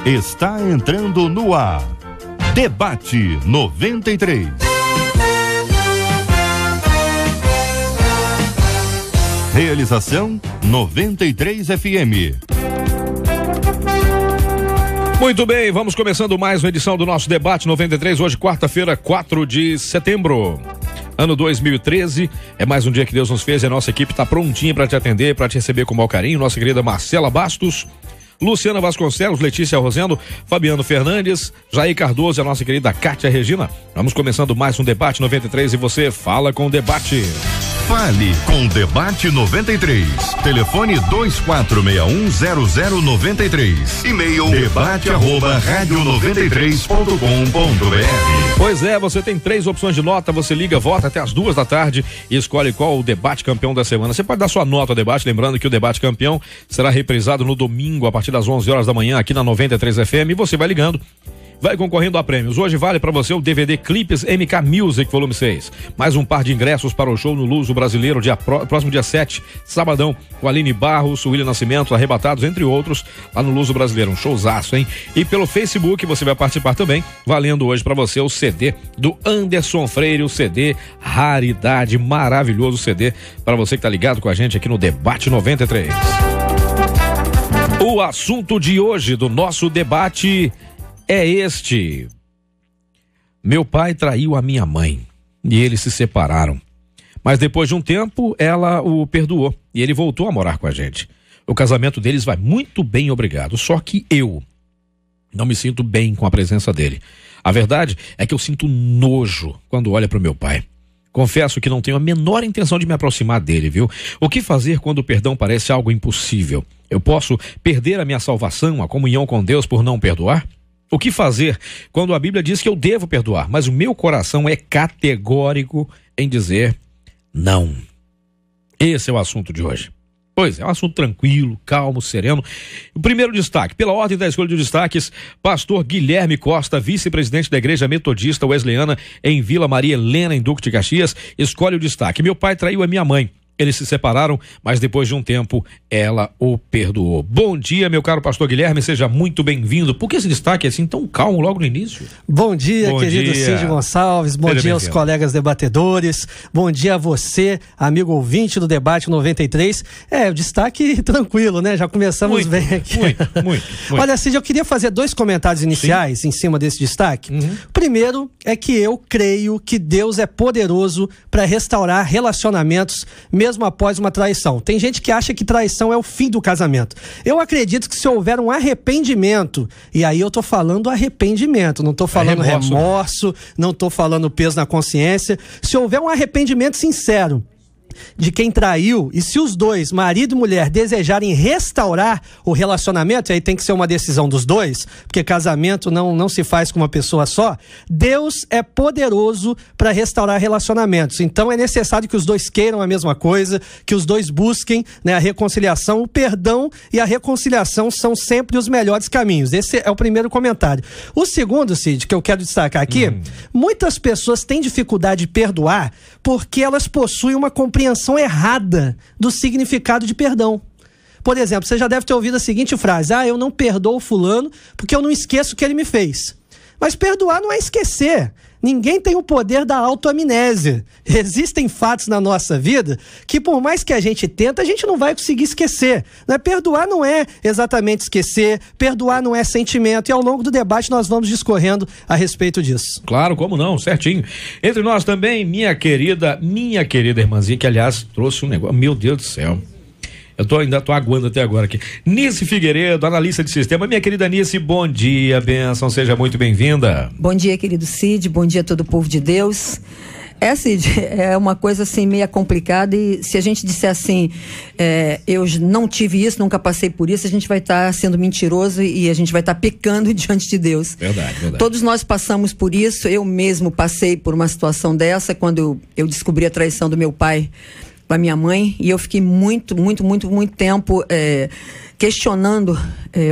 está entrando no ar. Debate 93. Realização 93 FM. Muito bem, vamos começando mais uma edição do nosso Debate 93, hoje quarta-feira, 4 de setembro. Ano 2013, é mais um dia que Deus nos fez e a nossa equipe está prontinha para te atender, para te receber com o maior carinho. Nossa querida Marcela Bastos, Luciana Vasconcelos, Letícia Rosendo, Fabiano Fernandes, Jair Cardoso e a nossa querida Kátia Regina. Vamos começando mais um Debate 93 e você fala com o Debate. Fale com o Debate 93. Telefone 24610093. E-mail debate@radio93.com.br. Pois é, você tem 3 opções de nota, você liga, vota até as 2 da tarde e escolhe qual o debate campeão da semana. Você pode dar sua nota ao debate, lembrando que o debate campeão será reprisado no domingo a partir das 11 horas da manhã aqui na 93 FM e você vai ligando. Vai concorrendo a prêmios. Hoje vale para você o DVD Clipes MK Music Volume 6. Mais um par de ingressos para o show no Luso Brasileiro, próximo dia 7, sabadão, com Aline Barros, William Nascimento, Arrebatados, entre outros, lá no Luso Brasileiro. Um showzaço, hein? E pelo Facebook você vai participar também, valendo hoje para você o CD do Anderson Freire, o CD Raridade, maravilhoso CD, para você que tá ligado com a gente aqui no Debate 93. O assunto de hoje do nosso debate é este: meu pai traiu a minha mãe e eles se separaram, mas depois de um tempo ela o perdoou e ele voltou a morar com a gente. O casamento deles vai muito bem, obrigado, só que eu não me sinto bem com a presença dele. A verdade é que eu sinto nojo quando olho para o meu pai. Confesso que não tenho a menor intenção de me aproximar dele, viu? O que fazer quando o perdão parece algo impossível? Eu posso perder a minha salvação, a comunhão com Deus por não perdoar? O que fazer quando a Bíblia diz que eu devo perdoar, mas o meu coração é categórico em dizer não? Esse é o assunto de hoje. Pois é, um assunto tranquilo, calmo, sereno. O primeiro destaque, pela ordem da escolha de destaques, pastor Guilherme Costa, vice-presidente da Igreja Metodista Wesleyana em Vila Maria Helena, em Duque de Caxias, escolhe o destaque: meu pai traiu a minha mãe. Eles se separaram, mas depois de um tempo, ela o perdoou. Bom dia, meu caro pastor Guilherme, seja muito bem-vindo. Por que esse destaque é assim tão calmo logo no início? Bom dia, querido Cid Gonçalves, bom dia aos colegas debatedores, bom dia a você, amigo ouvinte do Debate 93. O destaque tranquilo, né? Já começamos muito, bem aqui. Muito. Olha, Cid, eu queria fazer 2 comentários iniciais em cima desse destaque. O primeiro é que eu creio que Deus é poderoso para restaurar relacionamentos mesmo após uma traição. Tem gente que acha que traição é o fim do casamento. Eu acredito que se houver um arrependimento, e aí eu tô falando arrependimento, não tô falando remorso, não tô falando peso na consciência. Se houver um arrependimento sincero de quem traiu, e se os dois, marido e mulher, desejarem restaurar o relacionamento, e aí tem que ser uma decisão dos dois, porque casamento não se faz com uma pessoa só, Deus é poderoso para restaurar relacionamentos. Então é necessário que os dois queiram a mesma coisa, que os dois busquem, né, a reconciliação. O perdão e a reconciliação são sempre os melhores caminhos. Esse é o primeiro comentário. O segundo, Cid, que eu quero destacar aqui, muitas pessoas têm dificuldade de perdoar porque elas possuem uma compreensão errada do significado de perdão. Por exemplo, você já deve ter ouvido a seguinte frase: eu não perdoo fulano porque eu não esqueço o que ele me fez. Mas perdoar não é esquecer. Ninguém tem o poder da autoamnésia. Existem fatos na nossa vida que, por mais que a gente tenta, a gente não vai conseguir esquecer. Né? Perdoar não é exatamente esquecer, perdoar não é sentimento, e ao longo do debate nós vamos discorrendo a respeito disso. Claro, como não, certinho. Entre nós também, minha querida irmãzinha, que aliás trouxe um negócio, meu Deus do céu. Ainda tô aguando até agora aqui. Nice Figueiredo, analista de sistema. Minha querida Nice, bom dia, bênção, seja muito bem-vinda. Bom dia, querido Cid, bom dia a todo o povo de Deus. Cid, é uma coisa assim meio complicada, e se a gente disser assim, eu não tive isso, nunca passei por isso, a gente vai estar sendo mentiroso e a gente vai estar pecando diante de Deus. Verdade. Todos nós passamos por isso, eu mesmo passei por uma situação dessa quando eu descobri a traição do meu pai com a minha mãe, e eu fiquei muito tempo questionando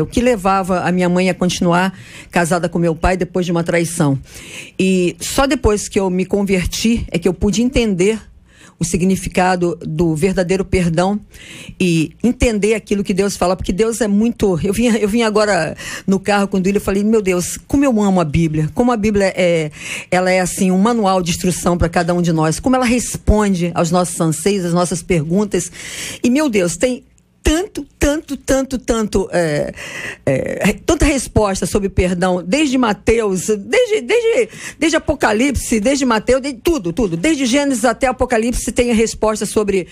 o que levava a minha mãe a continuar casada com meu pai depois de uma traição. E só depois que eu me converti é que eu pude entender o o significado do verdadeiro perdão e entender aquilo que Deus fala, porque Deus é muito... Eu vim agora no carro com o Duílio e falei, meu Deus, como eu amo a Bíblia, como a Bíblia ela é assim, um manual de instrução para cada um de nós, como ela responde aos nossos anseios, às nossas perguntas, e meu Deus, tem tanta resposta sobre perdão, desde Mateus, desde Apocalipse, desde Mateus, tudo, desde Gênesis até Apocalipse tem a resposta sobre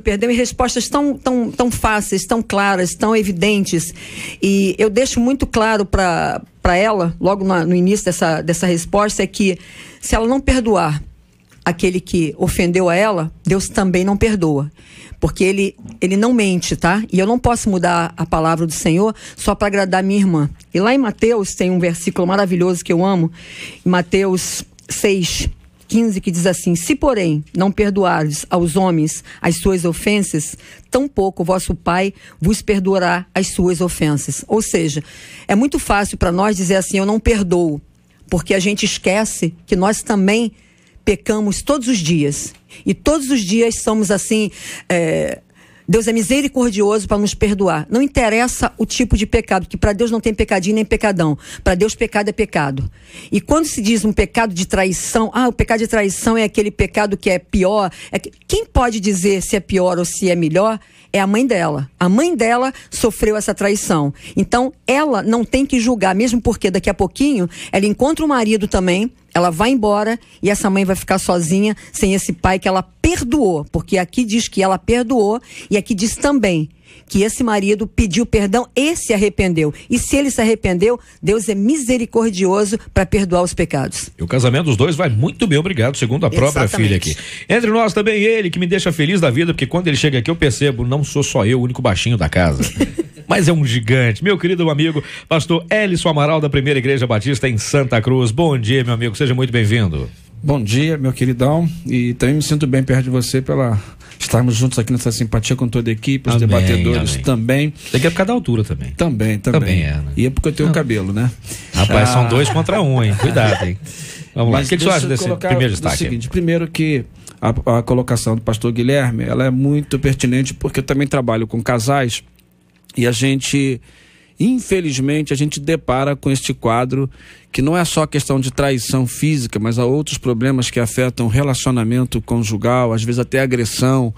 perdão, e respostas tão fáceis, tão claras, tão evidentes, e eu deixo muito claro para ela, logo no início dessa resposta, é que se ela não perdoar aquele que ofendeu a ela, Deus também não perdoa. Porque ele não mente, tá? E eu não posso mudar a palavra do Senhor só para agradar minha irmã. E lá em Mateus tem um versículo maravilhoso que eu amo, Mateus 6:15, que diz assim: se porém não perdoares aos homens as suas ofensas, tampouco vosso Pai vos perdoará as suas ofensas. Ou seja, é muito fácil para nós dizer assim, eu não perdoo, porque a gente esquece que nós também pecamos todos os dias. E todos os dias somos assim, Deus é misericordioso para nos perdoar. Não interessa o tipo de pecado, porque para Deus não tem pecadinho nem pecadão. Para Deus pecado é pecado. E quando se diz um pecado de traição, o pecado de traição é aquele pecado que é pior. Quem pode dizer se é pior ou se é melhor? É a mãe dela. A mãe dela sofreu essa traição. Então, ela não tem que julgar, mesmo porque daqui a pouquinho ela encontra o marido também, ela vai embora e essa mãe vai ficar sozinha sem esse pai que ela perdoou. Porque aqui diz que ela perdoou e aqui diz também que esse marido pediu perdão e se arrependeu. E se ele se arrependeu, Deus é misericordioso para perdoar os pecados. E o casamento dos dois vai muito bem, obrigado, segundo a própria filha aqui. Entre nós também ele, que me deixa feliz da vida, porque quando ele chega aqui eu percebo, não sou só eu, o único baixinho da casa. Mas é um gigante, meu querido amigo, pastor Elison Amaral, da Primeira Igreja Batista em Santa Cruz. Bom dia, meu amigo, seja muito bem-vindo. Bom dia, meu queridão, e também me sinto bem perto de você pela estarmos juntos aqui nessa simpatia com toda a equipe, os debatedores também. Daqui a ficar da altura também. Também. Né? E é porque eu tenho cabelo, né? Rapaz, são 2 contra 1, hein? Cuidado, hein? Vamos lá. O que você acha desse primeiro destaque? Seguinte, primeiro que a colocação do pastor Guilherme, ela é muito pertinente, porque eu também trabalho com casais e a gente... Infelizmente, a gente depara com este quadro que não é só questão de traição física, mas há outros problemas que afetam o relacionamento conjugal, às vezes até agressão.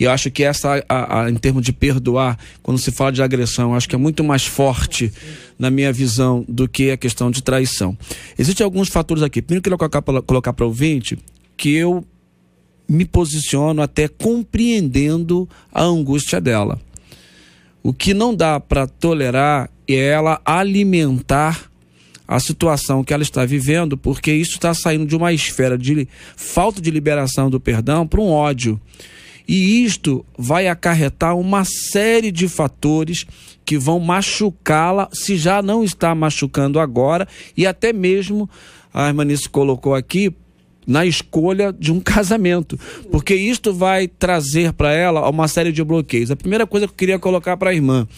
E eu acho que essa, em termos de perdoar, quando se fala de agressão, eu acho que é muito mais forte na minha visão do que a questão de traição. Existem alguns fatores aqui. Primeiro, eu queria colocar para o ouvinte que eu me posiciono até compreendendo a angústia dela. O que não dá para tolerar é ela alimentar a situação que ela está vivendo, porque isso está saindo de uma esfera de falta de liberação do perdão para um ódio. E isto vai acarretar uma série de fatores que vão machucá-la, se já não está machucando agora, e até mesmo, a irmã Nice colocou aqui, na escolha de um casamento, porque isto vai trazer para ela uma série de bloqueios. A primeira coisa que eu queria colocar para a irmã: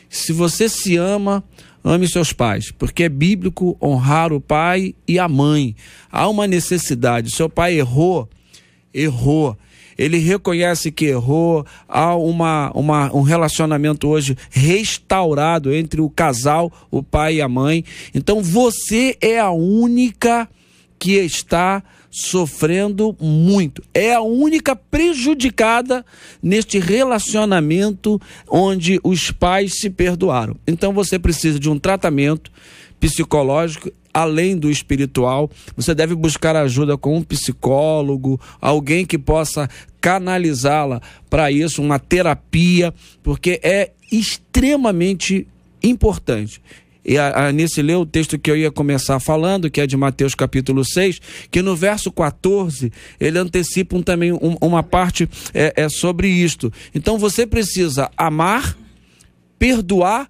se você se ama, ame seus pais, porque é bíblico honrar o pai e a mãe. Há uma necessidade. Seu pai errou, ele reconhece que errou, há um relacionamento hoje restaurado entre o casal, o pai e a mãe. Então você é a única que está sofrendo muito, é a única prejudicada neste relacionamento onde os pais se perdoaram. Então você precisa de um tratamento psicológico, além do espiritual. Você deve buscar ajuda com um psicólogo, alguém que possa canalizá-la para isso, uma terapia, porque é extremamente importante. E a Anice leu o texto que eu ia começar falando, que é de Mateus capítulo 6, que no verso 14, ele antecipa também uma parte sobre isto. Então você precisa amar, perdoar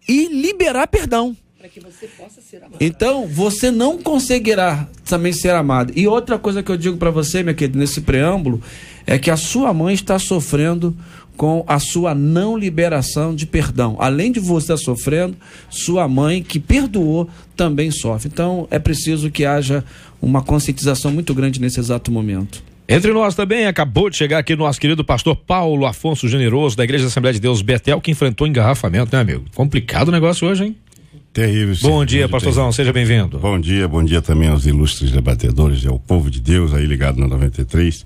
e liberar perdão. Para que você possa ser amado. Então, você não conseguirá também ser amado. E outra coisa que eu digo para você, minha querida, nesse preâmbulo, é que a sua mãe está sofrendo com a sua não liberação de perdão. Além de você estar sofrendo, sua mãe, que perdoou, também sofre. Então, é preciso que haja uma conscientização muito grande nesse exato momento. Entre nós também acabou de chegar aqui nosso querido pastor Paulo Afonso Generoso, da Igreja Assembleia de Deus Betel, que enfrentou engarrafamento, né, amigo? Complicado o negócio hoje, hein? Terrível. Bom dia, pastorzão, seja bem-vindo. Bom dia também aos ilustres debatedores, ao povo de Deus aí ligado na 93,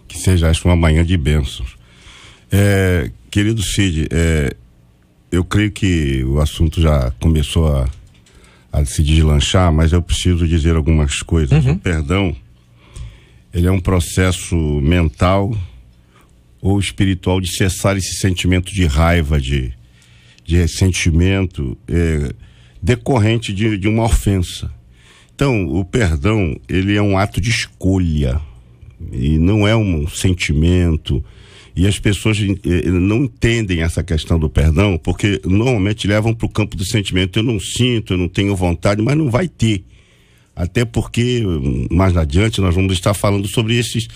que seja esta uma manhã de bênçãos. Querido Cid, eu creio que o assunto já começou a se deslanchar, mas eu preciso dizer algumas coisas. O perdão, ele é um processo mental ou espiritual de cessar esse sentimento de raiva, de ressentimento decorrente de uma ofensa. Então, o perdão, ele é um ato de escolha e não é um sentimento. E as pessoas não entendem essa questão do perdão, porque normalmente levam para o campo do sentimento. Eu não sinto, eu não tenho vontade, mas não vai ter. Até porque, mais adiante, nós vamos estar falando sobre esses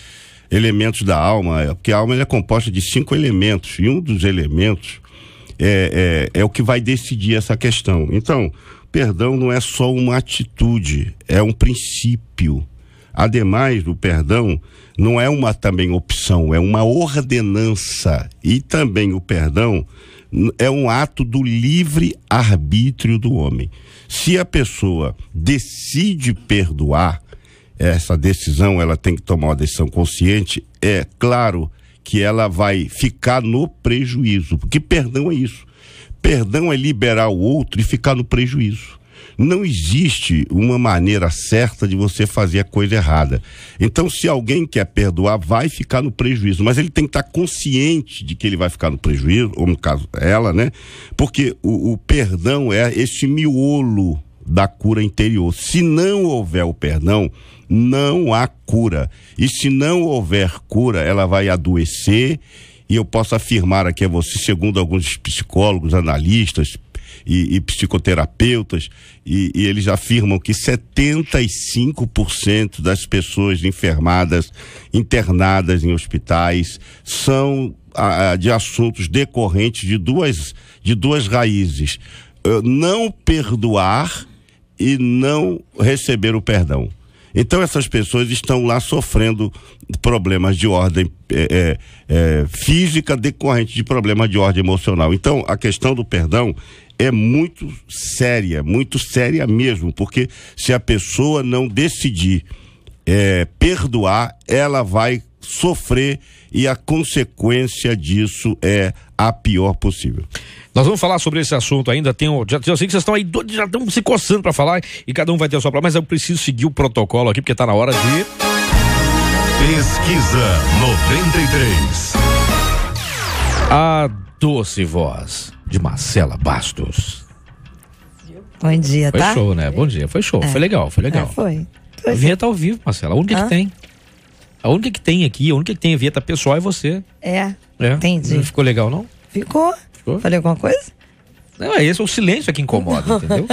elementos da alma, porque a alma é composta de 5 elementos, e um dos elementos é o que vai decidir essa questão. Então, perdão não é só uma atitude, é um princípio. Ademais do perdão, não é uma também opção, é uma ordenança. E também o perdão é um ato do livre arbítrio do homem. Se a pessoa decide perdoar, essa decisão, ela tem que tomar uma decisão consciente, é claro que ela vai ficar no prejuízo, porque perdão é isso. Perdão é liberar o outro e ficar no prejuízo. Não existe uma maneira certa de você fazer a coisa errada. Então, se alguém quer perdoar, vai ficar no prejuízo, mas ele tem que estar consciente de que ele vai ficar no prejuízo, ou no caso ela, né? Porque o perdão é esse miolo da cura interior. Se não houver o perdão, não há cura. E se não houver cura, ela vai adoecer, e eu posso afirmar aqui a você, segundo alguns psicólogos, analistas e psicoterapeutas, e eles afirmam que 75% das pessoas internadas em hospitais são de assuntos decorrentes de duas raízes: não perdoar e não receber o perdão. Então essas pessoas estão lá sofrendo problemas de ordem física decorrente de problemas de ordem emocional. Então a questão do perdão é muito séria mesmo, porque se a pessoa não decidir perdoar, ela vai sofrer, e a consequência disso é a pior possível. Nós vamos falar sobre esse assunto ainda. Eu sei que vocês estão aí, já estão se coçando para falar, e cada um vai ter a sua palavra, mas eu preciso seguir o protocolo aqui, porque está na hora de... Pesquisa 93. A doce voz de Marcela Bastos. Bom dia, Foi tá? show, né? Bom dia, foi show, foi legal. Foi. A vinheta ao vivo, Marcela, a única que tem. A única que tem aqui, a única que tem a vinheta pessoal é você. Entendi. Não ficou legal, não? Ficou? Falei alguma coisa? Não, esse é o silêncio que incomoda, entendeu?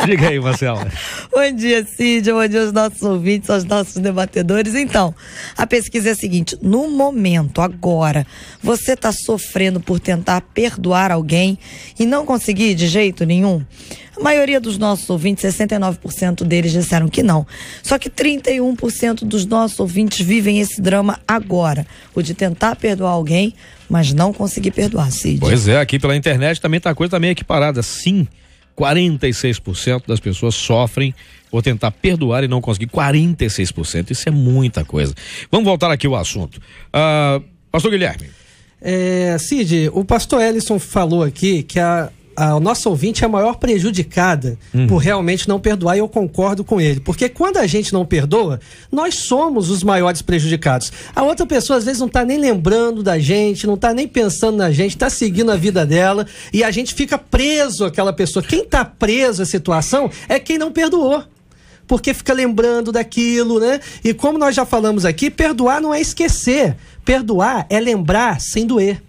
Diga aí, Marcela. Bom dia, Cid. Bom dia aos nossos ouvintes, aos nossos debatedores. Então, a pesquisa é a seguinte: no momento, agora, você está sofrendo por tentar perdoar alguém e não conseguir de jeito nenhum? A maioria dos nossos ouvintes, 69% deles disseram que não. Só que 31% dos nossos ouvintes vivem esse drama agora, o de tentar perdoar alguém, mas não conseguir perdoar, Cid. Pois é, aqui pela internet também tá a coisa meio equiparada. Sim, 46% das pessoas sofrem por tentar perdoar e não conseguir. 46%, isso é muita coisa. Vamos voltar aqui ao assunto. Pastor Guilherme. Cid, o pastor Ellison falou aqui que a nossa ouvinte é a maior prejudicada por realmente não perdoar, e eu concordo com ele, porque quando a gente não perdoa, nós somos os maiores prejudicados. A outra pessoa às vezes não está nem lembrando da gente, não está nem pensando na gente, está seguindo a vida dela, e a gente fica preso àquela pessoa. Quem está preso à situação é quem não perdoou, porque fica lembrando daquilo, né? E como nós já falamos aqui, perdoar não é esquecer, perdoar é lembrar sem doer.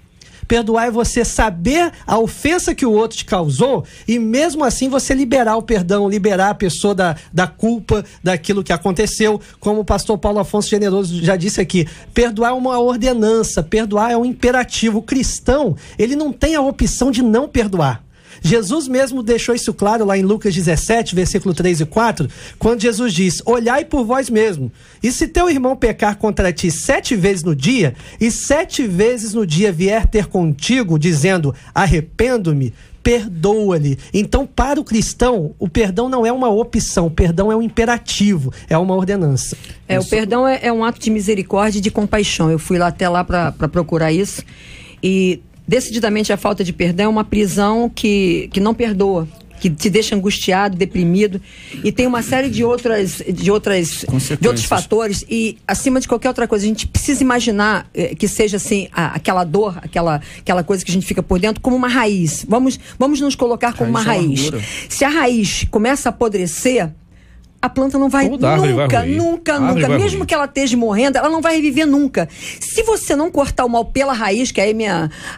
Perdoar é você saber a ofensa que o outro te causou e mesmo assim você liberar o perdão, liberar a pessoa da culpa daquilo que aconteceu. Como o pastor Paulo Afonso Generoso já disse aqui, perdoar é uma ordenança, perdoar é um imperativo. O cristão, ele não tem a opção de não perdoar. Jesus mesmo deixou isso claro lá em Lucas 17, versículo 3 e 4, quando Jesus diz: olhai por vós mesmo, e se teu irmão pecar contra ti 7 vezes no dia, e 7 vezes no dia vier ter contigo, dizendo, arrependo-me, perdoa-lhe. Então, para o cristão, o perdão não é uma opção, o perdão é um imperativo, é uma ordenança. O perdão é um ato de misericórdia e de compaixão. Eu fui lá até lá para procurar isso, e decididamente a falta de perdão é uma prisão que não perdoa, que te deixa angustiado, deprimido, e tem uma série de outros fatores, e acima de qualquer outra coisa, a gente precisa imaginar que seja assim, aquela dor, aquela coisa que a gente fica por dentro, como uma raiz. Vamos nos colocar como uma raiz. Se a raiz começa a apodrecer, a planta não vai nunca, mesmo que ela esteja morrendo, ela não vai reviver nunca. Se você não cortar o mal pela raiz, que aí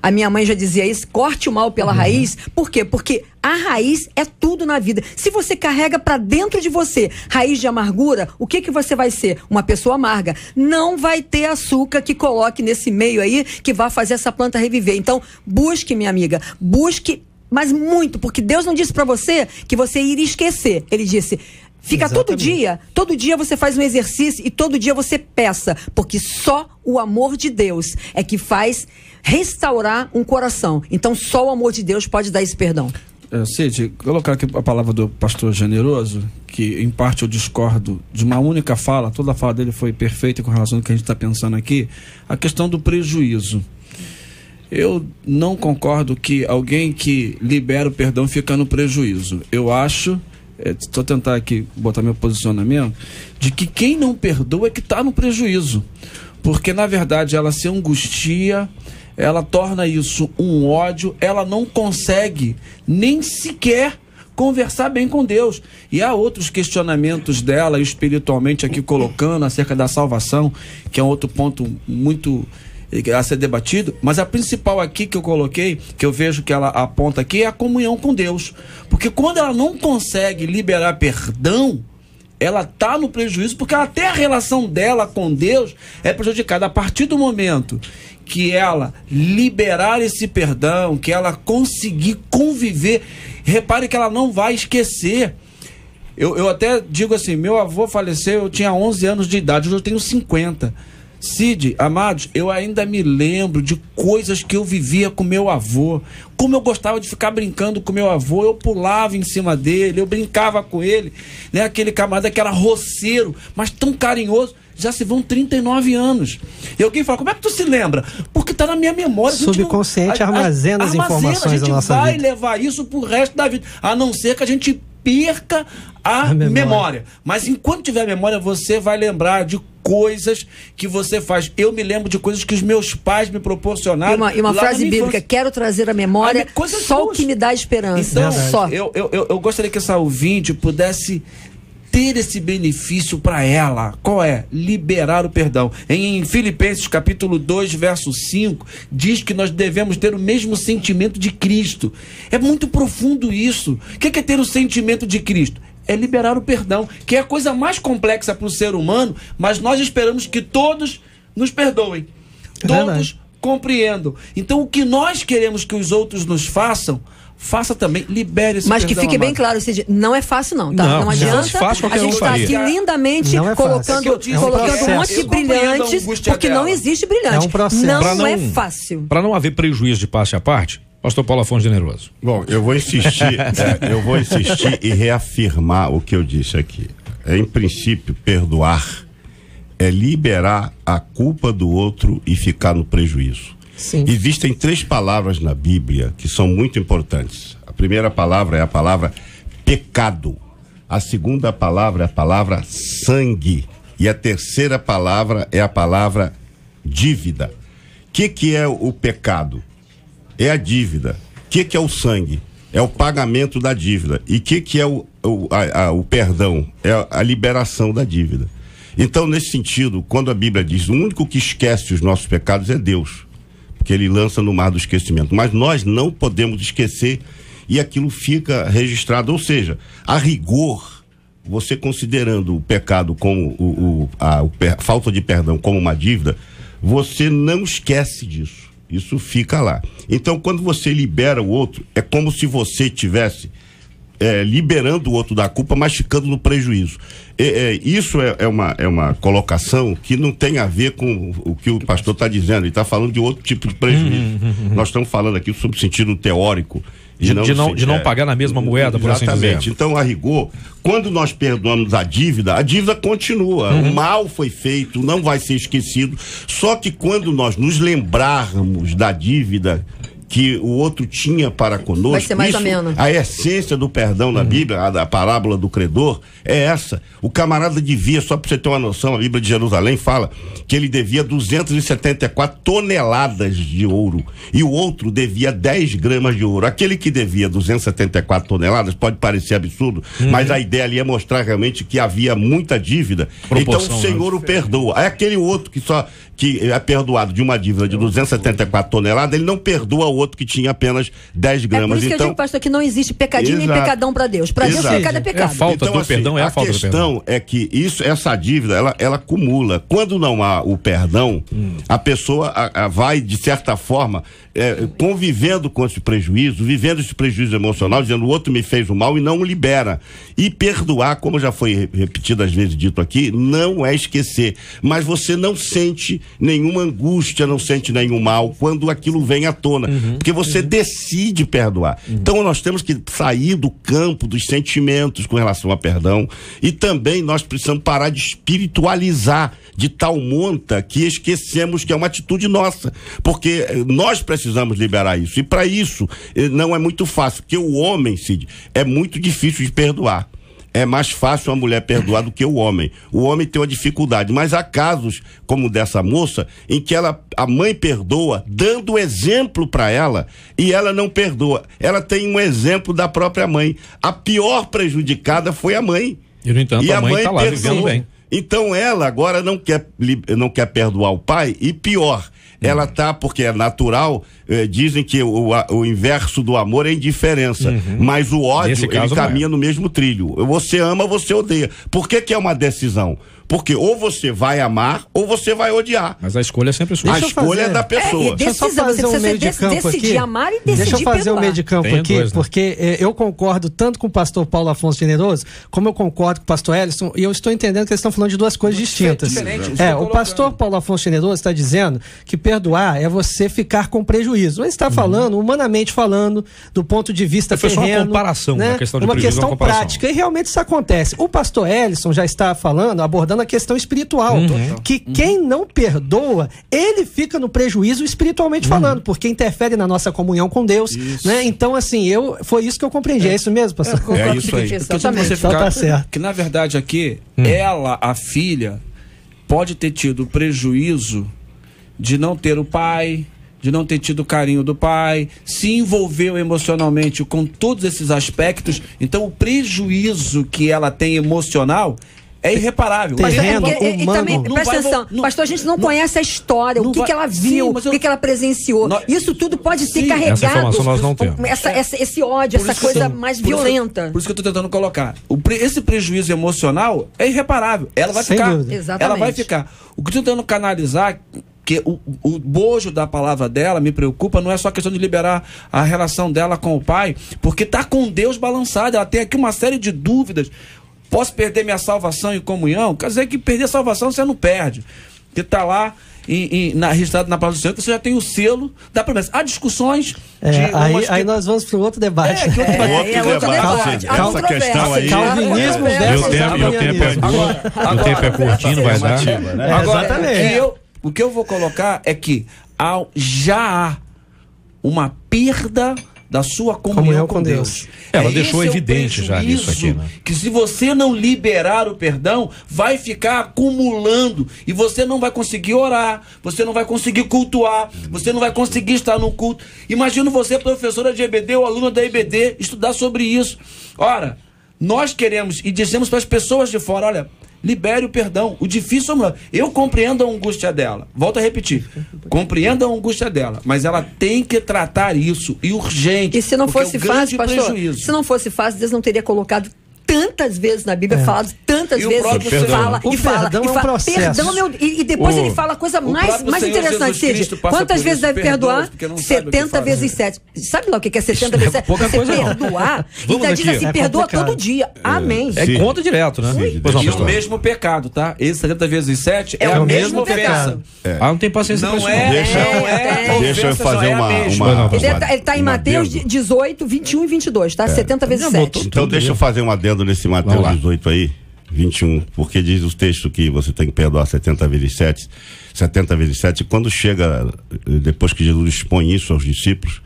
a minha mãe já dizia isso, corte o mal pela raiz. Por quê? Porque a raiz é tudo na vida. Se você carrega pra dentro de você raiz de amargura, o que você vai ser? Uma pessoa amarga. Não vai ter açúcar que coloque nesse meio aí que vai fazer essa planta reviver. Então, busque, minha amiga, busque, mas muito, porque Deus não disse pra você que você iria esquecer. Ele disse: fica todo dia você faz um exercício e todo dia você peça, porque só o amor de Deus é que faz restaurar um coração. Então só o amor de Deus pode dar esse perdão. Cid, colocar aqui a palavra do pastor Generoso, que em parte eu discordo de uma única fala, toda a fala dele foi perfeita com relação ao que a gente está pensando aqui, a questão do prejuízo. Eu não concordo que alguém que libera o perdão fica no prejuízo. Eu acho, estou tentando aqui botar meu posicionamento, de que quem não perdoa é que está no prejuízo, porque na verdade ela se angustia, ela torna isso um ódio, ela não consegue nem sequer conversar bem com Deus. E há outros questionamentos dela espiritualmente aqui colocando acerca da salvação, que é um outro ponto muito a ser debatido, mas a principal aqui que eu coloquei, que eu vejo que ela aponta aqui, é a comunhão com Deus. Porque quando ela não consegue liberar perdão, ela está no prejuízo, porque até a relação dela com Deus é prejudicada. A partir do momento que ela liberar esse perdão, que ela conseguir conviver, repare que ela não vai esquecer. Eu até digo assim, meu avô faleceu, eu tinha 11 anos de idade, hoje eu tenho 50. Cid, amados, eu ainda me lembro de coisas que eu vivia com meu avô, como eu gostava de ficar brincando com meu avô, eu pulava em cima dele, eu brincava com ele, né? Aquele camarada que era roceiro, mas tão carinhoso. Já se vão 39 anos. E alguém fala, como é que tu se lembra? Porque está na minha memória. Subconsciente armazena as informações da nossa vida. A gente vai levar isso pro resto da vida, a não ser que a gente perca a memória. Mas enquanto tiver memória, você vai lembrar de coisas que você faz. Eu me lembro de coisas que os meus pais me proporcionaram. E uma frase bíblica, quero trazer à memória só o que me dá esperança. Então, só. Eu gostaria que essa ouvinte pudesse ter esse benefício para ela. Qual é? Liberar o perdão. Em Filipenses capítulo 2, verso 5, diz que nós devemos ter o mesmo sentimento de Cristo. É muito profundo isso. O que é ter o sentimento de Cristo? É liberar o perdão, que é a coisa mais complexa para o ser humano, mas nós esperamos que todos nos perdoem. Todos compreendam. Então, o que nós queremos que os outros nos façam, faça também, libere esse mas perdão. Mas que fique bem claro, Cid, não é fácil não, tá? Não adianta, a gente está aqui lindamente colocando um monte de brilhantes, porque não existe brilhante. É um processo. Não é fácil. Para não haver prejuízo de parte a parte, pastor Paulo Afonso Generoso. Bom, eu vou insistir e reafirmar o que eu disse aqui. Em princípio, perdoar é liberar a culpa do outro e ficar no prejuízo. Sim. Existem 3 palavras na Bíblia que são muito importantes. A primeira palavra é a palavra pecado. A segunda palavra é a palavra sangue. E a terceira palavra é a palavra dívida. O que é o pecado? É a dívida. O que é o sangue? É o pagamento da dívida. E o que é o perdão? É a liberação da dívida. Então, nesse sentido, quando a Bíblia diz o único que esquece os nossos pecados é Deus, porque ele lança no mar do esquecimento. Mas nós não podemos esquecer e aquilo fica registrado. Ou seja, a rigor, você considerando o pecado como a falta de perdão como uma dívida, você não esquece disso. Isso fica lá. Então, quando você libera o outro, é como se você tivesse liberando o outro da culpa, mas ficando no prejuízo. Isso é uma colocação que não tem a ver com o que o pastor está dizendo. Ele está falando de outro tipo de prejuízo. Nós estamos falando aqui sobre o sentido teórico. De não pagar na mesma moeda, por assim dizer. Exatamente. Então, a rigor, quando nós perdoamos a dívida continua. O mal foi feito, não vai ser esquecido. Só que quando nós nos lembrarmos da dívida que o outro tinha para conosco, vai ser mais ameno. A essência do perdão na Bíblia, a parábola do credor, é essa. O camarada devia, só para você ter uma noção, a Bíblia de Jerusalém fala que ele devia 274 toneladas de ouro e o outro devia 10 gramas de ouro. Aquele que devia 274 toneladas pode parecer absurdo, mas a ideia ali é mostrar realmente que havia muita dívida. Então o Senhor o perdoa. Aí aquele outro que é perdoado de uma dívida de 274 toneladas, ele não perdoa o outro que tinha apenas 10 gramas. É por isso que eu digo, pastor, que não existe pecadinho nem pecadão para Deus. Para Deus, pecado é pecado. A falta do perdão é a falta do perdão. A questão é que essa dívida, ela acumula. Quando não há o perdão, a pessoa vai, de certa forma, convivendo com esse prejuízo, vivendo esse prejuízo emocional, dizendo o outro me fez o mal e não o libera. E perdoar, como já foi repetidas vezes dito aqui, não é esquecer. Mas você não sente nenhuma angústia, não sente nenhum mal quando aquilo vem à tona. Porque você decide perdoar. Então nós temos que sair do campo dos sentimentos com relação a perdão e também nós precisamos parar de espiritualizar de tal monta que esquecemos que é uma atitude nossa, porque nós precisamos liberar isso, e para isso não é muito fácil, porque o homem, Cid, é muito difícil de perdoar. É mais fácil a mulher perdoar do que o homem. O homem tem uma dificuldade, mas há casos como dessa moça em que a mãe perdoa dando exemplo para ela e ela não perdoa. Ela tem um exemplo da própria mãe. A pior prejudicada foi a mãe. E no entanto a mãe está lá vivendo bem. Então ela agora não quer perdoar o pai e pior, ela porque é natural, dizem que o inverso do amor é indiferença, mas o ódio ele caminha no mesmo trilho. Você ama, você odeia. Por que é uma decisão? Porque ou você vai amar ou você vai odiar. Mas a escolha é sempre sua. A escolha é da pessoa. Deixa eu fazer um meio de campo aqui. Decidir amar e decidir Deixa eu fazer perdoar. um meio de campo aqui, porque eu concordo tanto com o pastor Paulo Afonso Generoso, como eu concordo com o pastor Ellison, e eu estou entendendo que eles estão falando de duas coisas distintas. O pastor Paulo Afonso Generoso está dizendo que perdoar é você ficar com prejuízo. Ele está falando, humanamente falando, do ponto de vista terreno. Foi só uma comparação, né? Uma questão de uma prejuízo, questão prática, e realmente isso acontece. O pastor Ellison já está abordando a questão espiritual, que quem não perdoa, ele fica no prejuízo espiritualmente falando, porque interfere na nossa comunhão com Deus, né? Então, assim, foi isso que eu compreendi. É isso mesmo, pastor? É isso aí. Você tá certo. Que na verdade aqui, ela, a filha, pode ter tido prejuízo de não ter o pai, de não ter tido o carinho do pai, se envolveu emocionalmente com todos esses aspectos. Então o prejuízo que ela tem emocional é irreparável. Terreno, e também, presta atenção, pastor, a gente não conhece a história, o que ela viu, o que ela presenciou. Isso tudo pode ser carregado. Essa informação nós não temos. Esse ódio, essa coisa mais violenta. Por isso que eu estou tentando colocar. Esse prejuízo emocional é irreparável. Ela vai ficar. Exatamente. Ela vai ficar. O que eu estou tentando canalizar, que o bojo da palavra dela me preocupa, não é só a questão de liberar a relação dela com o pai, porque está com Deus balançado. Ela tem aqui uma série de dúvidas. Posso perder minha salvação e comunhão? Quer dizer que perder a salvação você não perde. Porque está lá registrado na palavra do Senhor que você já tem o selo da promessa. Há discussões. Aí nós vamos para o outro debate. Outro debate. Essa questão aí. Calvinismo versus o tempo é curtinho, não vai dar. Agora, o que eu vou colocar é que já há uma perda da sua comunhão com Deus. Ela deixou evidente já isso aqui, né? Que se você não liberar o perdão, vai ficar acumulando e você não vai conseguir orar, você não vai conseguir cultuar, você não vai conseguir estar no culto. Imagina você, professora de EBD ou aluna da EBD, estudar sobre isso. Ora, nós queremos e dizemos para as pessoas de fora, olha, libere o perdão. O difícil é eu compreendo a angústia dela. Volto a repetir. Compreendo a angústia dela, mas ela tem que tratar isso e urgente. E se não fosse fácil, pastor, se não fosse fácil, Deus não teria colocado tantas vezes na Bíblia, falado tantas E o vezes, próprio e fala, O e fala, perdão e é um fala, processo. perdão, e depois ele fala a coisa mais próprio Senhor interessante, Jesus Cristo Cid. passa Quantas por vezes isso, deve perdoa-os, perdoar? porque não sabem o que 70 fazem. vezes 7. Sabe lá o que é 70 vezes 7? pouca Você coisa não. perdoar, Vamos ainda diz aqui. assim, É perdoa complicado. todo dia. Amém. É Sim. conta direto, né? Pois não, E o pastor. mesmo pecado, tá? Esse 70 vezes 7 é É a o mesma mesmo ofensa. pecado. Não tem paciência Não pra isso, é, Deixa- não é. Deixa eu ofensa fazer só é a uma- mesma. uma- Ele tá em um Mateus adendo. 18, 21 e 22, tá? 70 vezes Não, 7. botou- Então deixa eu fazer um adendo nesse Mateus Vamos lá. 18 aí, 21, porque diz os textos que você tem que perdoar 70 vezes 7, 70 vezes 7, e quando chega, depois que Jesus expõe isso aos discípulos,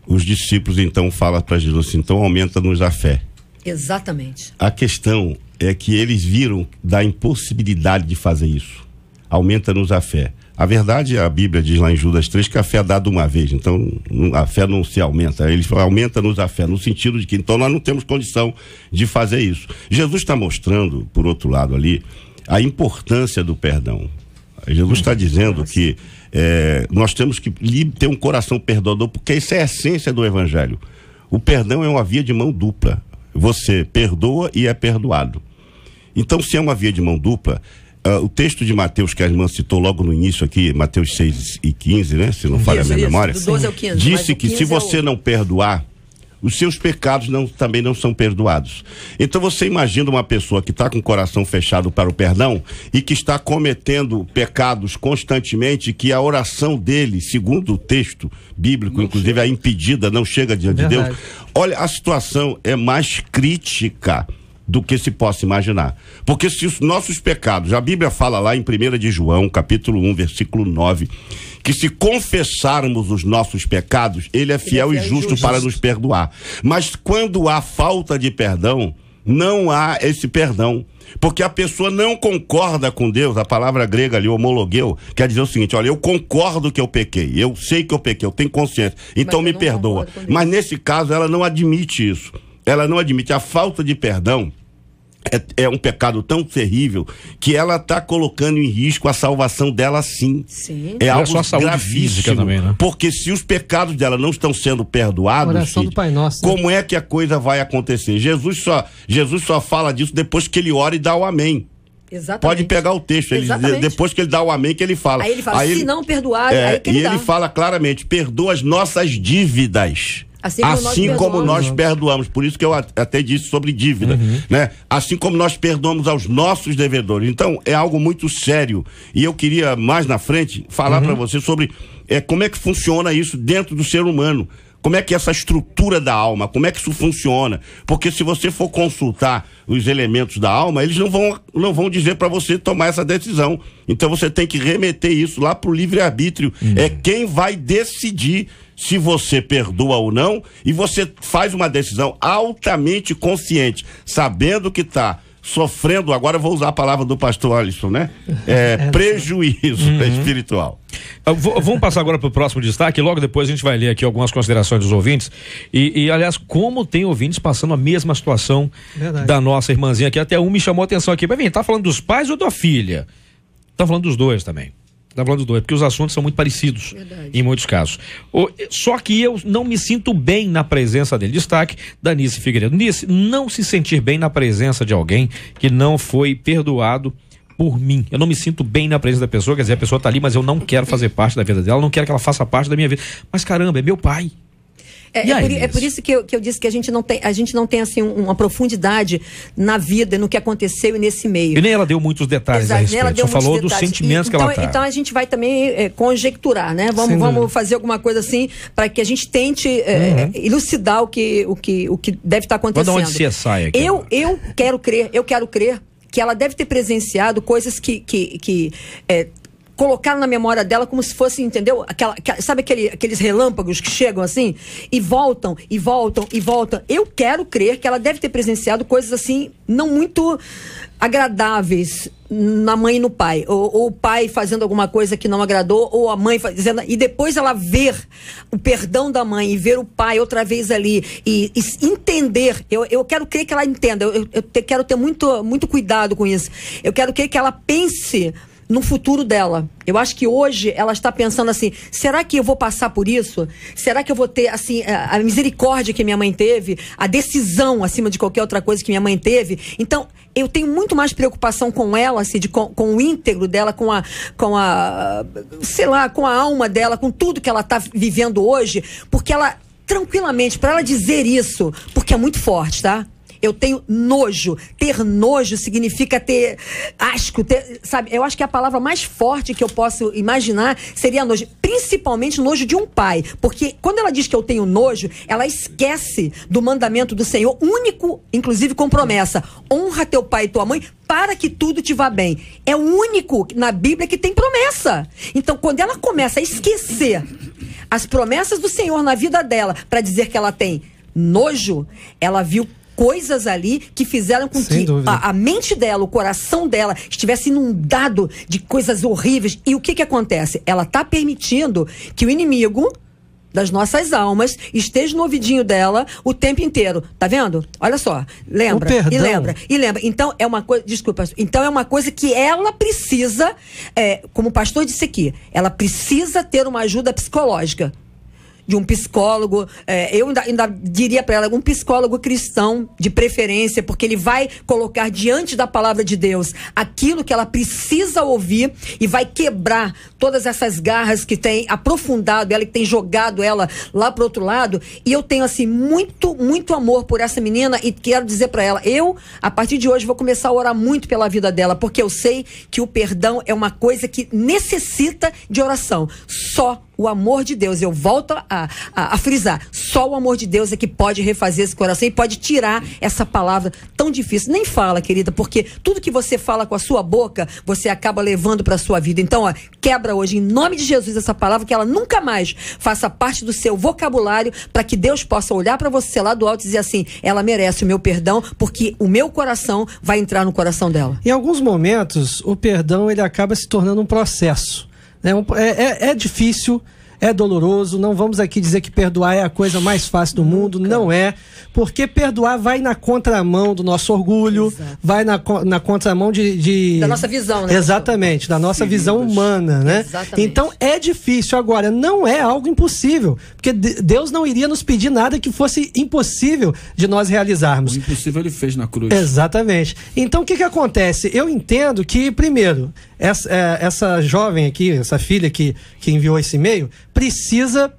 os discípulos então falam para Jesus assim, então aumenta-nos a fé. Exatamente. A questão é que eles viram da impossibilidade de fazer isso. Aumenta-nos a fé. A verdade, a Bíblia diz lá em Judas 3 que a fé é dada uma vez, então a fé não se aumenta. Eles falam, aumenta-nos a fé, no sentido de que então nós não temos condição de fazer isso. Jesus está mostrando, por outro lado ali, a importância do perdão. Jesus está dizendo que nós temos que ter um coração perdoador, porque isso é a essência do Evangelho. O perdão é uma via de mão dupla. Você perdoa e é perdoado. Então, se é uma via de mão dupla, o texto de Mateus, que a irmã citou logo no início aqui, Mateus 6 e 15, né? Se não falha a minha memória, do 12 ao 15, mas disse o que 15 se é você o- não perdoar, os seus pecados também não são perdoados. Então você imagina uma pessoa que está com o coração fechado para o perdão e que está cometendo pecados constantemente, que a oração dele, segundo o texto bíblico, inclusive a impedida, não chega diante de Deus. Verdade. Olha, a situação é mais crítica do que se possa imaginar. Porque se os nossos pecados, a Bíblia fala lá em 1 de João, capítulo 1, versículo 9, que se confessarmos os nossos pecados, ele é fiel e justo para nos perdoar. Mas quando há falta de perdão, não há esse perdão. Porque a pessoa não concorda com Deus, a palavra grega ali, homologueu, quer dizer o seguinte, olha, eu concordo que eu pequei, eu sei que eu pequei, eu tenho consciência, então eu me não perdoa. concordo com Deus. Mas nesse caso ela não admite isso. Ela não admite. A falta de perdão é um pecado tão terrível que ela está colocando em risco a salvação dela, sim. Sim. É Não é algo só a saúde gravíssimo, física também, né? porque se os pecados dela não estão sendo perdoados, Oração do Cid, Pai Nosso, né? como é que a coisa vai acontecer? Jesus só fala disso depois que ele ora e dá o amém. Exatamente. Pode pegar o texto, Exatamente. depois que ele dá o amém que ele fala. Aí ele fala, se não perdoar, aí que ele e dá. ele fala claramente, perdoa as nossas dívidas. Assim Como nós perdoamos. Por isso que eu até disse sobre dívida, né? Assim como nós perdoamos aos nossos devedores. Então, é algo muito sério. E eu queria, mais na frente, falar para você sobre como é que funciona isso dentro do ser humano. Como é que essa estrutura da alma, como é que isso funciona? Porque se você for consultar os elementos da alma, eles não vão dizer para você tomar essa decisão. Então você tem que remeter isso lá para o livre-arbítrio. É quem vai decidir se você perdoa ou não, e você faz uma decisão altamente consciente, sabendo que está sofrendo, agora eu vou usar a palavra do pastor Alisson, né? Prejuízo espiritual. Vamos passar agora para o próximo destaque. Logo depois a gente vai ler aqui algumas considerações dos ouvintes. E aliás, como tem ouvintes passando a mesma situação da nossa irmãzinha aqui. Até um me chamou a atenção aqui. Mas vem, tá falando dos pais ou da filha? Tá falando dos dois também. Tá falando dos dois, porque os assuntos são muito parecidos. Verdade. Em muitos casos. Só que eu não me sinto bem na presença dele. Destaque da Nice Figueiredo. Nice, não se sentir bem na presença de alguém que não foi perdoado por mim. Eu não me sinto bem na presença da pessoa, quer dizer, a pessoa tá ali, mas eu não quero fazer parte da vida dela, não quero que ela faça parte da minha vida. Mas caramba, é meu pai. É por isso que eu disse que a gente não tem assim uma profundidade na vida, no que aconteceu e nesse meio. E nem ela deu muitos detalhes a respeito, só falou dos sentimentos que ela tá. Então a gente vai também conjecturar, né? Vamos fazer alguma coisa assim para que a gente tente elucidar o que deve estar acontecendo. Vou dar onde você sai aqui. Eu quero crer que ela deve ter presenciado coisas que colocaram na memória dela como se fosse, entendeu? Sabe aqueles relâmpagos que chegam assim e voltam, e voltam, e voltam. Eu quero crer que ela deve ter presenciado coisas assim, não muito agradáveis na mãe e no pai. Ou o pai fazendo alguma coisa que não agradou, ou a mãe fazendo... E depois ela ver o perdão da mãe e ver o pai outra vez ali e entender. Eu quero crer que ela entenda. Eu quero ter muito, muito cuidado com isso. Eu quero crer que ela pense no futuro dela. Eu acho que hoje ela está pensando assim, será que eu vou passar por isso? Será que eu vou ter, assim, a misericórdia que minha mãe teve? A decisão acima de qualquer outra coisa que minha mãe teve? Então, eu tenho muito mais preocupação com ela, assim, com o íntegro dela, com a, sei lá, com a alma dela, com tudo que ela está vivendo hoje, porque ela, tranquilamente, para ela dizer isso, porque é muito forte, tá? Eu tenho nojo. Ter nojo significa ter asco, sabe? Eu acho que a palavra mais forte que eu posso imaginar seria nojo. Principalmente nojo de um pai. Porque quando ela diz que eu tenho nojo, ela esquece do mandamento do Senhor, único, inclusive com promessa. Honra teu pai e tua mãe para que tudo te vá bem. É o único na Bíblia que tem promessa. Então, quando ela começa a esquecer as promessas do Senhor na vida dela para dizer que ela tem nojo, ela viu coisas ali que fizeram com que a mente dela, o coração dela estivesse inundado de coisas horríveis. E o que acontece? Ela está permitindo que o inimigo das nossas almas esteja no ouvidinho dela o tempo inteiro. Tá vendo? Olha só. Lembra? E lembra. E lembra. Então é uma coisa... Desculpa. Então é uma coisa que ela precisa, como o pastor disse aqui, ela precisa ter uma ajuda psicológica. De um psicólogo, eu ainda diria para ela, um psicólogo cristão, de preferência, porque ele vai colocar diante da palavra de Deus aquilo que ela precisa ouvir e vai quebrar todas essas garras que tem aprofundado ela, que tem jogado ela lá pro outro lado. E eu tenho, assim, muito, muito amor por essa menina e quero dizer para ela, a partir de hoje, vou começar a orar muito pela vida dela, porque eu sei que o perdão é uma coisa que necessita de oração. Só o amor de Deus, eu volto a frisar, só o amor de Deus é que pode refazer esse coração e pode tirar essa palavra tão difícil. Nem fala, querida, porque tudo que você fala com a sua boca, você acaba levando para a sua vida. Então, quebra hoje, em nome de Jesus, essa palavra, que ela nunca mais faça parte do seu vocabulário, para que Deus possa olhar para você lá do alto e dizer assim, ela merece o meu perdão, porque o meu coração vai entrar no coração dela. Em alguns momentos, o perdão, ele acaba se tornando um processo. É difícil, é doloroso, não vamos aqui dizer que perdoar é a coisa mais fácil do mundo, não é, porque perdoar vai na contramão do nosso orgulho, vai na contramão da nossa visão, né? Exatamente, da nossa visão humana, né? Exatamente. Então é difícil, agora não é algo impossível, porque Deus não iria nos pedir nada que fosse impossível de nós realizarmos. O impossível ele fez na cruz. Exatamente. Então o que acontece? Eu entendo que, primeiro, essa jovem aqui, essa filha que enviou esse e-mail, precisa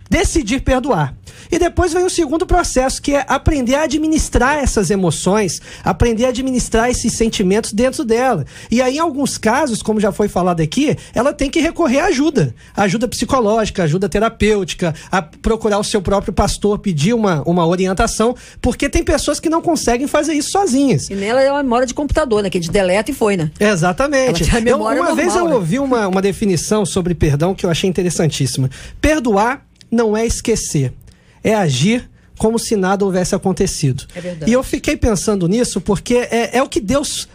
decidir perdoar. E depois vem o segundo processo, que é aprender a administrar essas emoções, aprender a administrar esses sentimentos dentro dela. E aí, em alguns casos, como já foi falado aqui, ela tem que recorrer à ajuda psicológica, ajuda terapêutica, a procurar o seu próprio pastor, pedir uma orientação, porque tem pessoas que não conseguem fazer isso sozinhas. E nela é uma memória de computador, né? Que de deleta e foi, né? Exatamente. Uma vez eu ouvi uma definição sobre perdão que eu achei interessantíssima. Perdoar não é esquecer, é agir como se nada houvesse acontecido. É verdade. E eu fiquei pensando nisso porque é o que Deus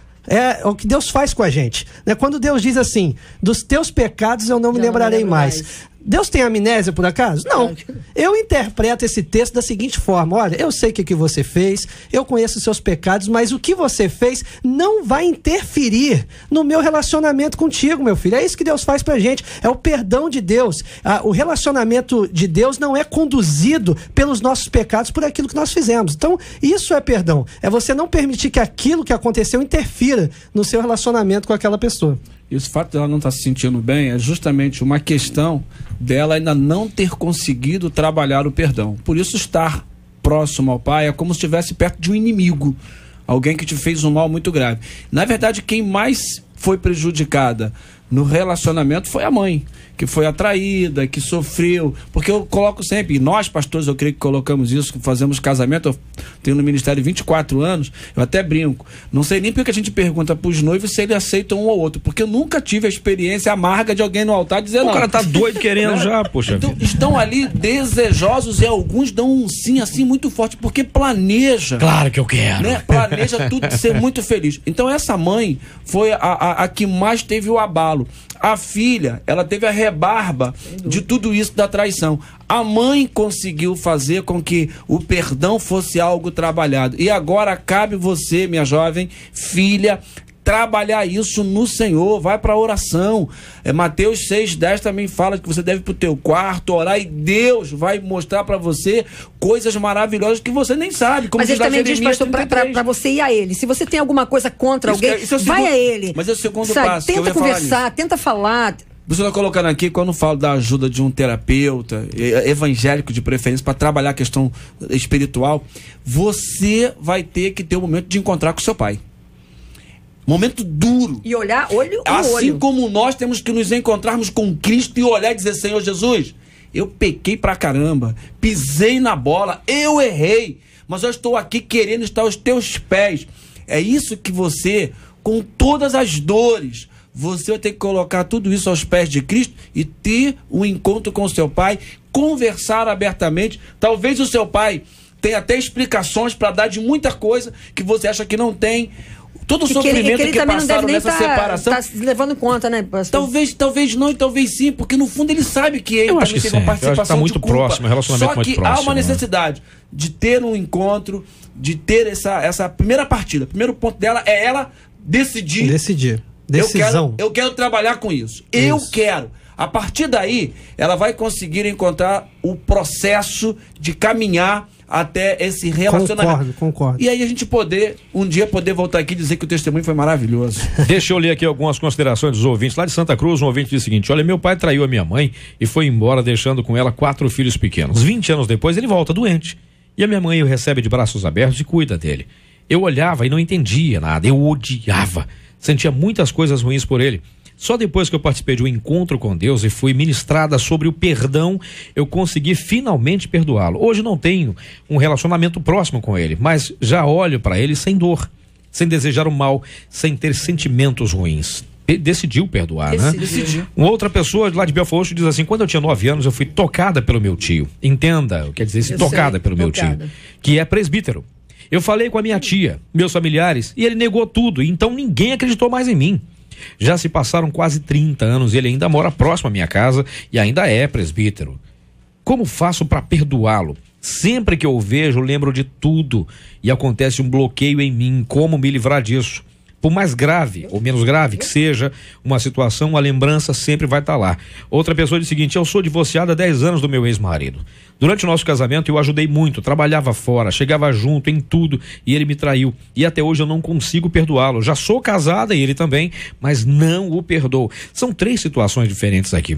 faz com a gente, né? Quando Deus diz assim, dos teus pecados eu não me lembrarei mais. Deus tem amnésia, por acaso? Não. Eu interpreto esse texto da seguinte forma: olha, eu sei o que você fez, eu conheço os seus pecados, mas o que você fez não vai interferir no meu relacionamento contigo, meu filho. É isso que Deus faz pra gente, é o perdão de Deus. O relacionamento de Deus não é conduzido pelos nossos pecados, por aquilo que nós fizemos. Então, isso é perdão. É você não permitir que aquilo que aconteceu interfira no seu relacionamento com aquela pessoa. E o fato dela não estar se sentindo bem é justamente uma questão dela ainda não ter conseguido trabalhar o perdão. Por isso, estar próximo ao pai é como se estivesse perto de um inimigo, alguém que te fez um mal muito grave. Na verdade, quem mais foi prejudicada no relacionamento foi a mãe, que foi atraída, que sofreu, porque eu coloco sempre, e nós pastores eu creio que colocamos isso, que fazemos casamento, eu tenho no ministério 24 anos, eu até brinco, não sei nem porque a gente pergunta pros noivos se eles aceitam um ou outro, porque eu nunca tive a experiência amarga de alguém no altar dizendo o cara tá doido querendo já, poxa então, vida. Estão ali desejosos e alguns dão um sim assim muito forte, porque planeja. Claro que eu quero. Né? Planeja tudo de ser muito feliz. Então essa mãe foi a que mais teve o abalo. A filha, ela teve a rebarba de tudo isso da traição. A mãe conseguiu fazer com que o perdão fosse algo trabalhado. E agora cabe você, minha jovem filha, trabalhar isso no Senhor, vai para a oração. Mateus 6:10 também fala que você deve ir para o teu quarto, orar, e Deus vai mostrar para você coisas maravilhosas que você nem sabe. Como mas ele também diz, pastor, para você ir a ele. Se você tem alguma coisa contra alguém, vai a ele. Mas é o segundo passo. Tenta conversar, tenta falar. Você está colocando aqui, quando falo da ajuda de um terapeuta, evangélico de preferência, para trabalhar a questão espiritual, você vai ter que ter um momento de encontrar com seu pai. Momento duro. E olhar olho no olho. Assim como nós temos que nos encontrarmos com Cristo e olhar e dizer: Senhor Jesus, eu pequei pra caramba, pisei na bola, eu errei, mas eu estou aqui querendo estar aos teus pés. É isso que você, com todas as dores, você vai ter que colocar tudo isso aos pés de Cristo e ter um encontro com o seu pai, conversar abertamente. Talvez o seu pai tenha até explicações para dar de muita coisa que você acha que não tem. Todo o sofrimento que passaram nessa separação. Tá levando em conta, né, pastor? Talvez não e talvez sim, porque no fundo ele sabe que ele também teve uma participação. Tá muito próximo, relacionamento muito próximo. Só que há uma necessidade de ter um encontro, de ter essa primeira partida. O primeiro ponto dela é ela decidir. Decisão. Eu quero trabalhar com isso. Eu quero. A partir daí, ela vai conseguir encontrar o processo de caminhar até esse relacionamento. Concordo. E aí a gente um dia poder voltar aqui e dizer que o testemunho foi maravilhoso. Deixa eu ler aqui algumas considerações dos ouvintes. Lá de Santa Cruz, um ouvinte diz o seguinte: olha, meu pai traiu a minha mãe e foi embora, deixando com ela 4 filhos pequenos. 20 anos depois, ele volta doente. E a minha mãe o recebe de braços abertos e cuida dele. Eu olhava e não entendia nada, eu odiava. Sentia muitas coisas ruins por ele. Só depois que eu participei de um encontro com Deus e fui ministrada sobre o perdão, eu consegui finalmente perdoá-lo. Hoje não tenho um relacionamento próximo com ele, mas já olho para ele sem dor, sem desejar o mal, sem ter sentimentos ruins. Decidiu perdoar, né? Decidiu. Uma outra pessoa lá de Belfort Roxo diz assim: quando eu tinha 9 anos, eu fui tocada pelo meu tio. Entenda, quer dizer, tocada pelo meu tio, que é presbítero. Eu falei com a minha tia, meus familiares, e ele negou tudo, então ninguém acreditou mais em mim. Já se passaram quase 30 anos e ele ainda mora próximo à minha casa e ainda é presbítero. Como faço para perdoá-lo? Sempre que eu o vejo, lembro de tudo e acontece um bloqueio em mim. Como me livrar disso? Por mais grave ou menos grave que seja uma situação, a lembrança sempre vai estar lá. Outra pessoa diz o seguinte: eu sou divorciada há 10 anos do meu ex-marido. Durante o nosso casamento eu ajudei muito, trabalhava fora, chegava junto em tudo e ele me traiu. E até hoje eu não consigo perdoá-lo. Já sou casada e ele também, mas não o perdoo. São 3 situações diferentes aqui.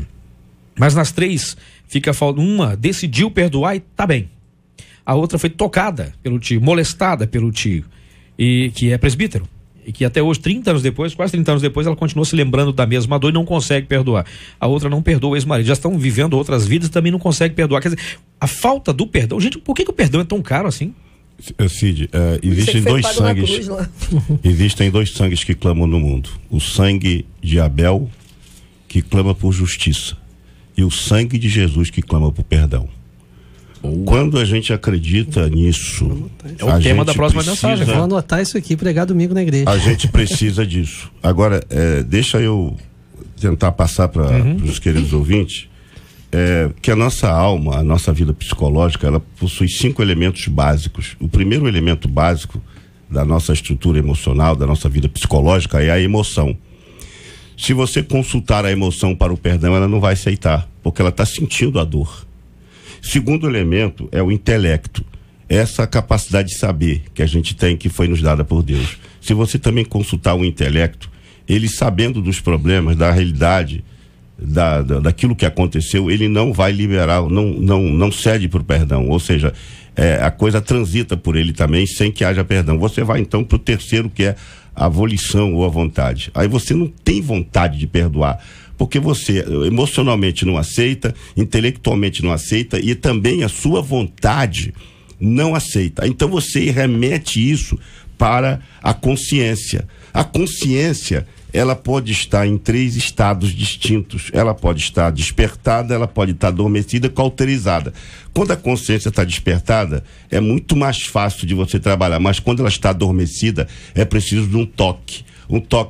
Mas nas 3 fica faltando. Uma decidiu perdoar e tá bem. A outra foi tocada pelo tio, molestada pelo tio, e que é presbítero. E que até hoje, 30 anos depois, quase 30 anos depois, ela continua se lembrando da mesma dor e não consegue perdoar. A outra não perdoa o ex-marido. Já estão vivendo outras vidas e também não consegue perdoar. Quer dizer, a falta do perdão. Gente, por que o perdão é tão caro assim? Cid, existem 2 sangues. Existem 2 sangues que clamam no mundo: o sangue de Abel, que clama por justiça, e o sangue de Jesus, que clama por perdão. Quando a gente acredita nisso, é o tema da próxima mensagem. Vou anotar isso aqui, pregar domingo na igreja. A gente precisa disso. Agora, deixa eu tentar passar para os queridos ouvintes que a nossa alma, a nossa vida psicológica, ela possui 5 elementos básicos. O primeiro elemento básico da nossa estrutura emocional, da nossa vida psicológica, é a emoção. Se você consultar a emoção para o perdão, ela não vai aceitar, porque ela está sentindo a dor. Segundo elemento é o intelecto, essa capacidade de saber que a gente tem, que foi nos dada por Deus. Se você também consultar o intelecto, ele sabendo dos problemas, da realidade, daquilo que aconteceu, ele não vai liberar, não cede para o perdão, ou seja, a coisa transita por ele também sem que haja perdão. Você vai então para o terceiro, que é a volição ou a vontade. Aí você não tem vontade de perdoar, porque você emocionalmente não aceita, intelectualmente não aceita e também a sua vontade não aceita. Então você remete isso para a consciência. A consciência ela pode estar em 3 estados distintos. Ela pode estar despertada, ela pode estar adormecida, cauterizada. Quando a consciência está despertada, é muito mais fácil de você trabalhar, mas quando ela está adormecida, é preciso de um toque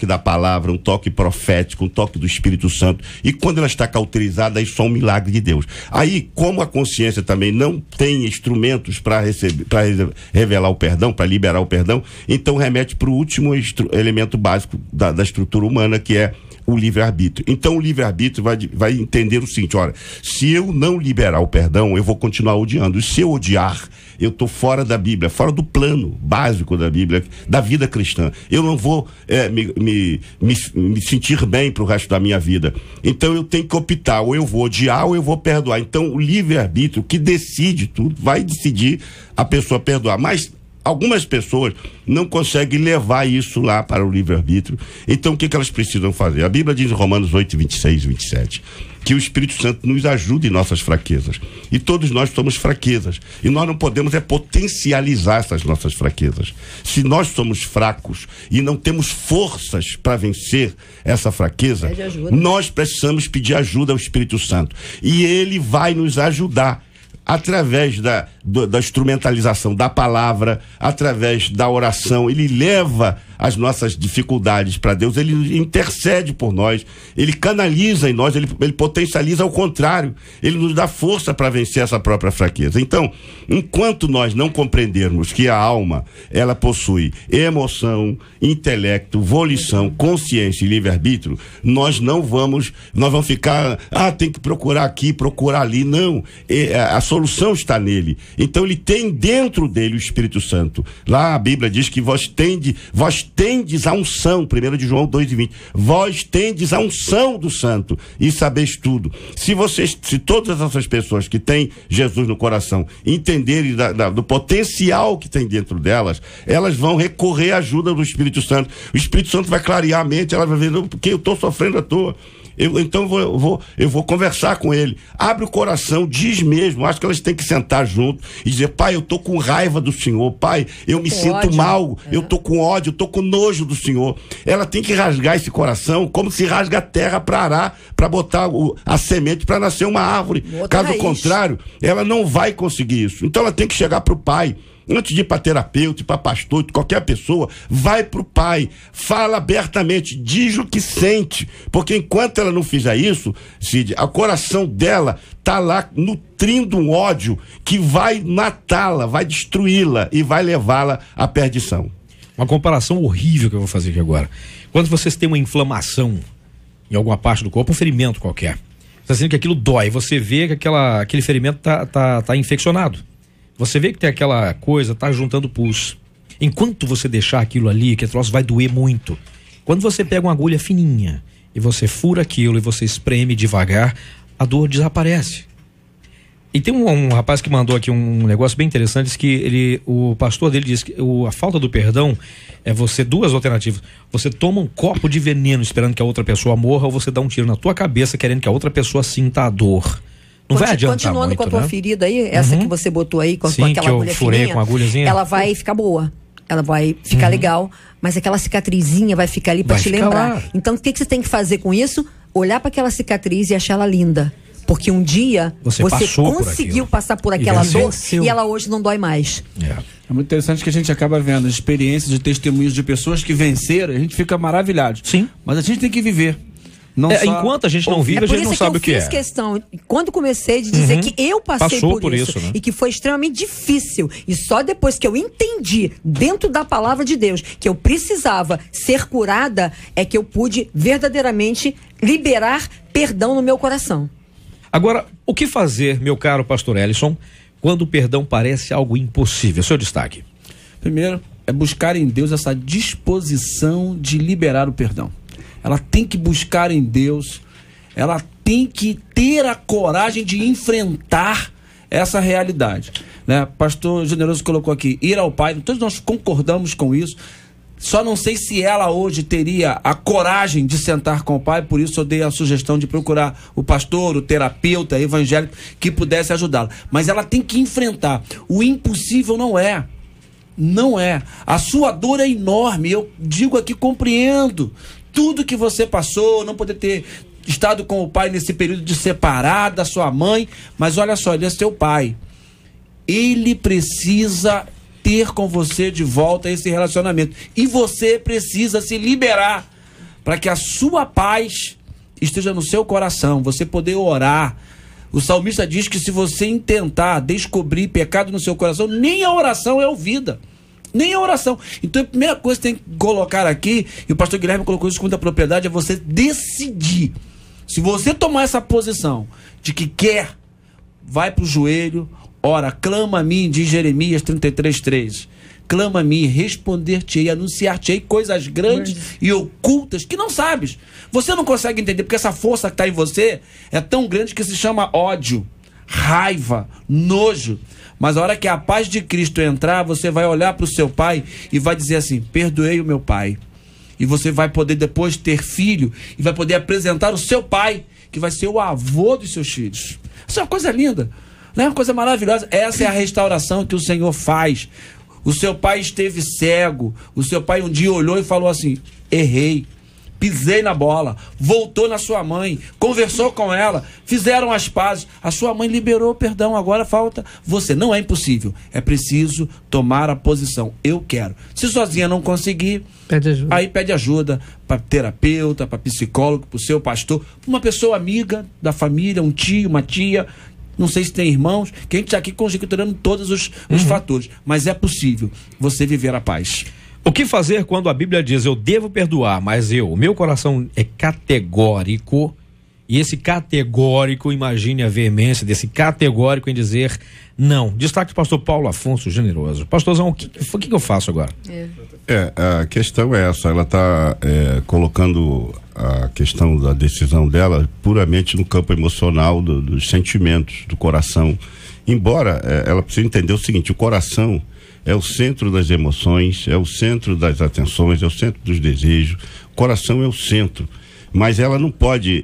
da palavra, um toque profético, um toque do Espírito Santo. E quando ela está cauterizada, aí só um milagre de Deus. Aí, como a consciência também não tem instrumentos para revelar o perdão, para liberar o perdão, então remete para o último elemento básico da estrutura humana, que é o livre-arbítrio. Então o livre-arbítrio vai entender o seguinte: olha, se eu não liberar o perdão, eu vou continuar odiando. E se eu odiar, eu estou fora da Bíblia, fora do plano básico da Bíblia, da vida cristã. Eu não vou me sentir bem para o resto da minha vida. Então eu tenho que optar, ou eu vou odiar ou eu vou perdoar. Então o livre-arbítrio que decide tudo, vai decidir a pessoa perdoar. Mas algumas pessoas não conseguem levar isso lá para o livre-arbítrio. Então o que elas precisam fazer? A Bíblia diz em Romanos 8, 26 e 27 que o Espírito Santo nos ajude em nossas fraquezas. E todos nós somos fraquezas. E nós não podemos potencializar essas nossas fraquezas. Se nós somos fracos e não temos forças para vencer essa fraqueza, nós precisamos pedir ajuda ao Espírito Santo. E ele vai nos ajudar através da instrumentalização da palavra, através da oração. Ele leva as nossas dificuldades para Deus, ele intercede por nós, ele canaliza em nós, ele potencializa ao contrário, ele nos dá força para vencer essa própria fraqueza. Então, enquanto nós não compreendermos que a alma, ela possui emoção, intelecto, volição, consciência e livre-arbítrio, nós vamos ficar, tem que procurar aqui, procurar ali. Não, a solução está nele. Então ele tem dentro dele o Espírito Santo. Lá a Bíblia diz que vós tendes a unção, 1 de João 2:20, vós tendes a unção do Santo e sabeis tudo. Se todas essas pessoas que têm Jesus no coração entenderem do potencial que tem dentro delas, elas vão recorrer à ajuda do Espírito Santo. O Espírito Santo vai clarear a mente, ela vai ver, porque eu estou sofrendo à toa. Então eu vou conversar com ele. Abre o coração, diz mesmo. Acho que elas têm que sentar junto e dizer: pai, eu tô com raiva do Senhor, pai, eu me sinto ódio. Mal, eu tô com ódio, eu tô com nojo do Senhor. Ela tem que rasgar esse coração como se rasga a terra para arar, para botar a semente para nascer uma árvore. Caso contrário, ela não vai conseguir isso. Então ela tem que chegar pro pai. Antes de ir para terapeuta, para pastor, qualquer pessoa, vai pro pai, fala abertamente, diz o que sente, porque enquanto ela não fizer isso, Cid, o coração dela tá lá nutrindo um ódio que vai matá-la, vai destruí-la e vai levá-la à perdição. Uma comparação horrível que eu vou fazer aqui agora. Quando vocês têm uma inflamação em alguma parte do corpo, um ferimento qualquer, você sente que aquilo dói, você vê que aquele ferimento tá infeccionado. Você vê que tem aquela coisa, tá juntando pus. Enquanto você deixar aquilo ali, que troço vai doer muito. Quando você pega uma agulha fininha e você fura aquilo e você espreme devagar, a dor desaparece. E tem um rapaz que mandou aqui um negócio bem interessante, diz que o pastor dele diz que a falta do perdão é duas alternativas. Você toma um copo de veneno esperando que a outra pessoa morra, ou você dá um tiro na tua cabeça querendo que a outra pessoa sinta a dor. Não vai adiantar continuando muito, com a tua ferida aí, essa que você botou aí, com Sim, aquela agulha fininha, com a agulhazinha, ela vai ficar boa, ela vai ficar legal, mas aquela cicatrizinha vai ficar ali para te lembrar. Lá. Então o que você tem que fazer com isso? Olhar para aquela cicatriz e achar ela linda. Porque um dia você conseguiu passar por aquela dor e ela hoje não dói mais. É muito interessante que a gente acaba vendo experiências de testemunhos de pessoas que venceram, a gente fica maravilhado. Sim. Mas a gente tem que viver. Enquanto a gente não vive, a gente não sabe o que é. Eu fiz questão, quando comecei, de dizer que eu passei por isso, né? E que foi extremamente difícil. E só depois que eu entendi, dentro da palavra de Deus, que eu precisava ser curada, é que eu pude verdadeiramente liberar perdão no meu coração. Agora, o que fazer, meu caro pastor Ellison, quando o perdão parece algo impossível? Seu destaque. Primeiro, é buscar em Deus essa disposição de liberar o perdão. Ela tem que buscar em Deus, ela tem que ter a coragem de enfrentar essa realidade, né? Pastor Generoso colocou aqui, ir ao Pai, todos nós concordamos com isso, só não sei se ela hoje teria a coragem de sentar com o Pai, por isso eu dei a sugestão de procurar o pastor, o terapeuta evangélico que pudesse ajudá-la, mas ela tem que enfrentar, o impossível não é Não é. A sua dor é enorme. Eu digo aqui, compreendo tudo que você passou, não poder ter estado com o pai nesse período de separado da sua mãe, mas olha só, ele é seu pai. Ele precisa ter com você de volta esse relacionamento. E você precisa se liberar para que a sua paz esteja no seu coração, você poder orar. O salmista diz que se você intentar descobrir pecado no seu coração, nem a oração é ouvida. Nem a oração. Então a primeira coisa que tem que colocar aqui, e o pastor Guilherme colocou isso com muita propriedade, é você decidir. Se você tomar essa posição de que quer, vai para o joelho, ora, clama a mim, diz Jeremias 33:3. Clama a mim, responder-te-ei, anunciar-te-ei coisas grandes e ocultas que não sabes. Você não consegue entender, porque essa força que está em você é tão grande que se chama ódio, raiva, nojo. Mas a hora que a paz de Cristo entrar, você vai olhar para o seu pai e vai dizer assim: perdoei o meu pai. E você vai poder depois ter filho e vai poder apresentar o seu pai, que vai ser o avô dos seus filhos. Isso é uma coisa linda, não é uma coisa maravilhosa. Essa é a restauração que o Senhor faz. O seu pai esteve cego, o seu pai um dia olhou e falou assim: errei, pisei na bola, voltou na sua mãe, conversou com ela, fizeram as pazes, a sua mãe liberou o perdão, agora falta você. Não é impossível, é preciso tomar a posição. Eu quero. Se sozinha não conseguir, pede ajuda. Aí pede ajuda para terapeuta, para psicólogo, para o seu pastor, para uma pessoa amiga da família, um tio, uma tia. Não sei se tem irmãos, que a gente está aqui conjecturando todos os fatores, mas é possível você viver a paz. O que fazer quando a Bíblia diz: eu devo perdoar, mas o meu coração é categórico, e esse categórico, imagine a veemência desse categórico em dizer não. Destaque do pastor Paulo Afonso Generoso. Pastorzão, o que eu faço agora? A questão é essa, ela está colocando a questão da decisão dela puramente no campo emocional, dos sentimentos, do coração. Embora ela precise entender o seguinte: o coração é o centro das emoções, é o centro das atenções, é o centro dos desejos. O coração é o centro, mas ela não pode,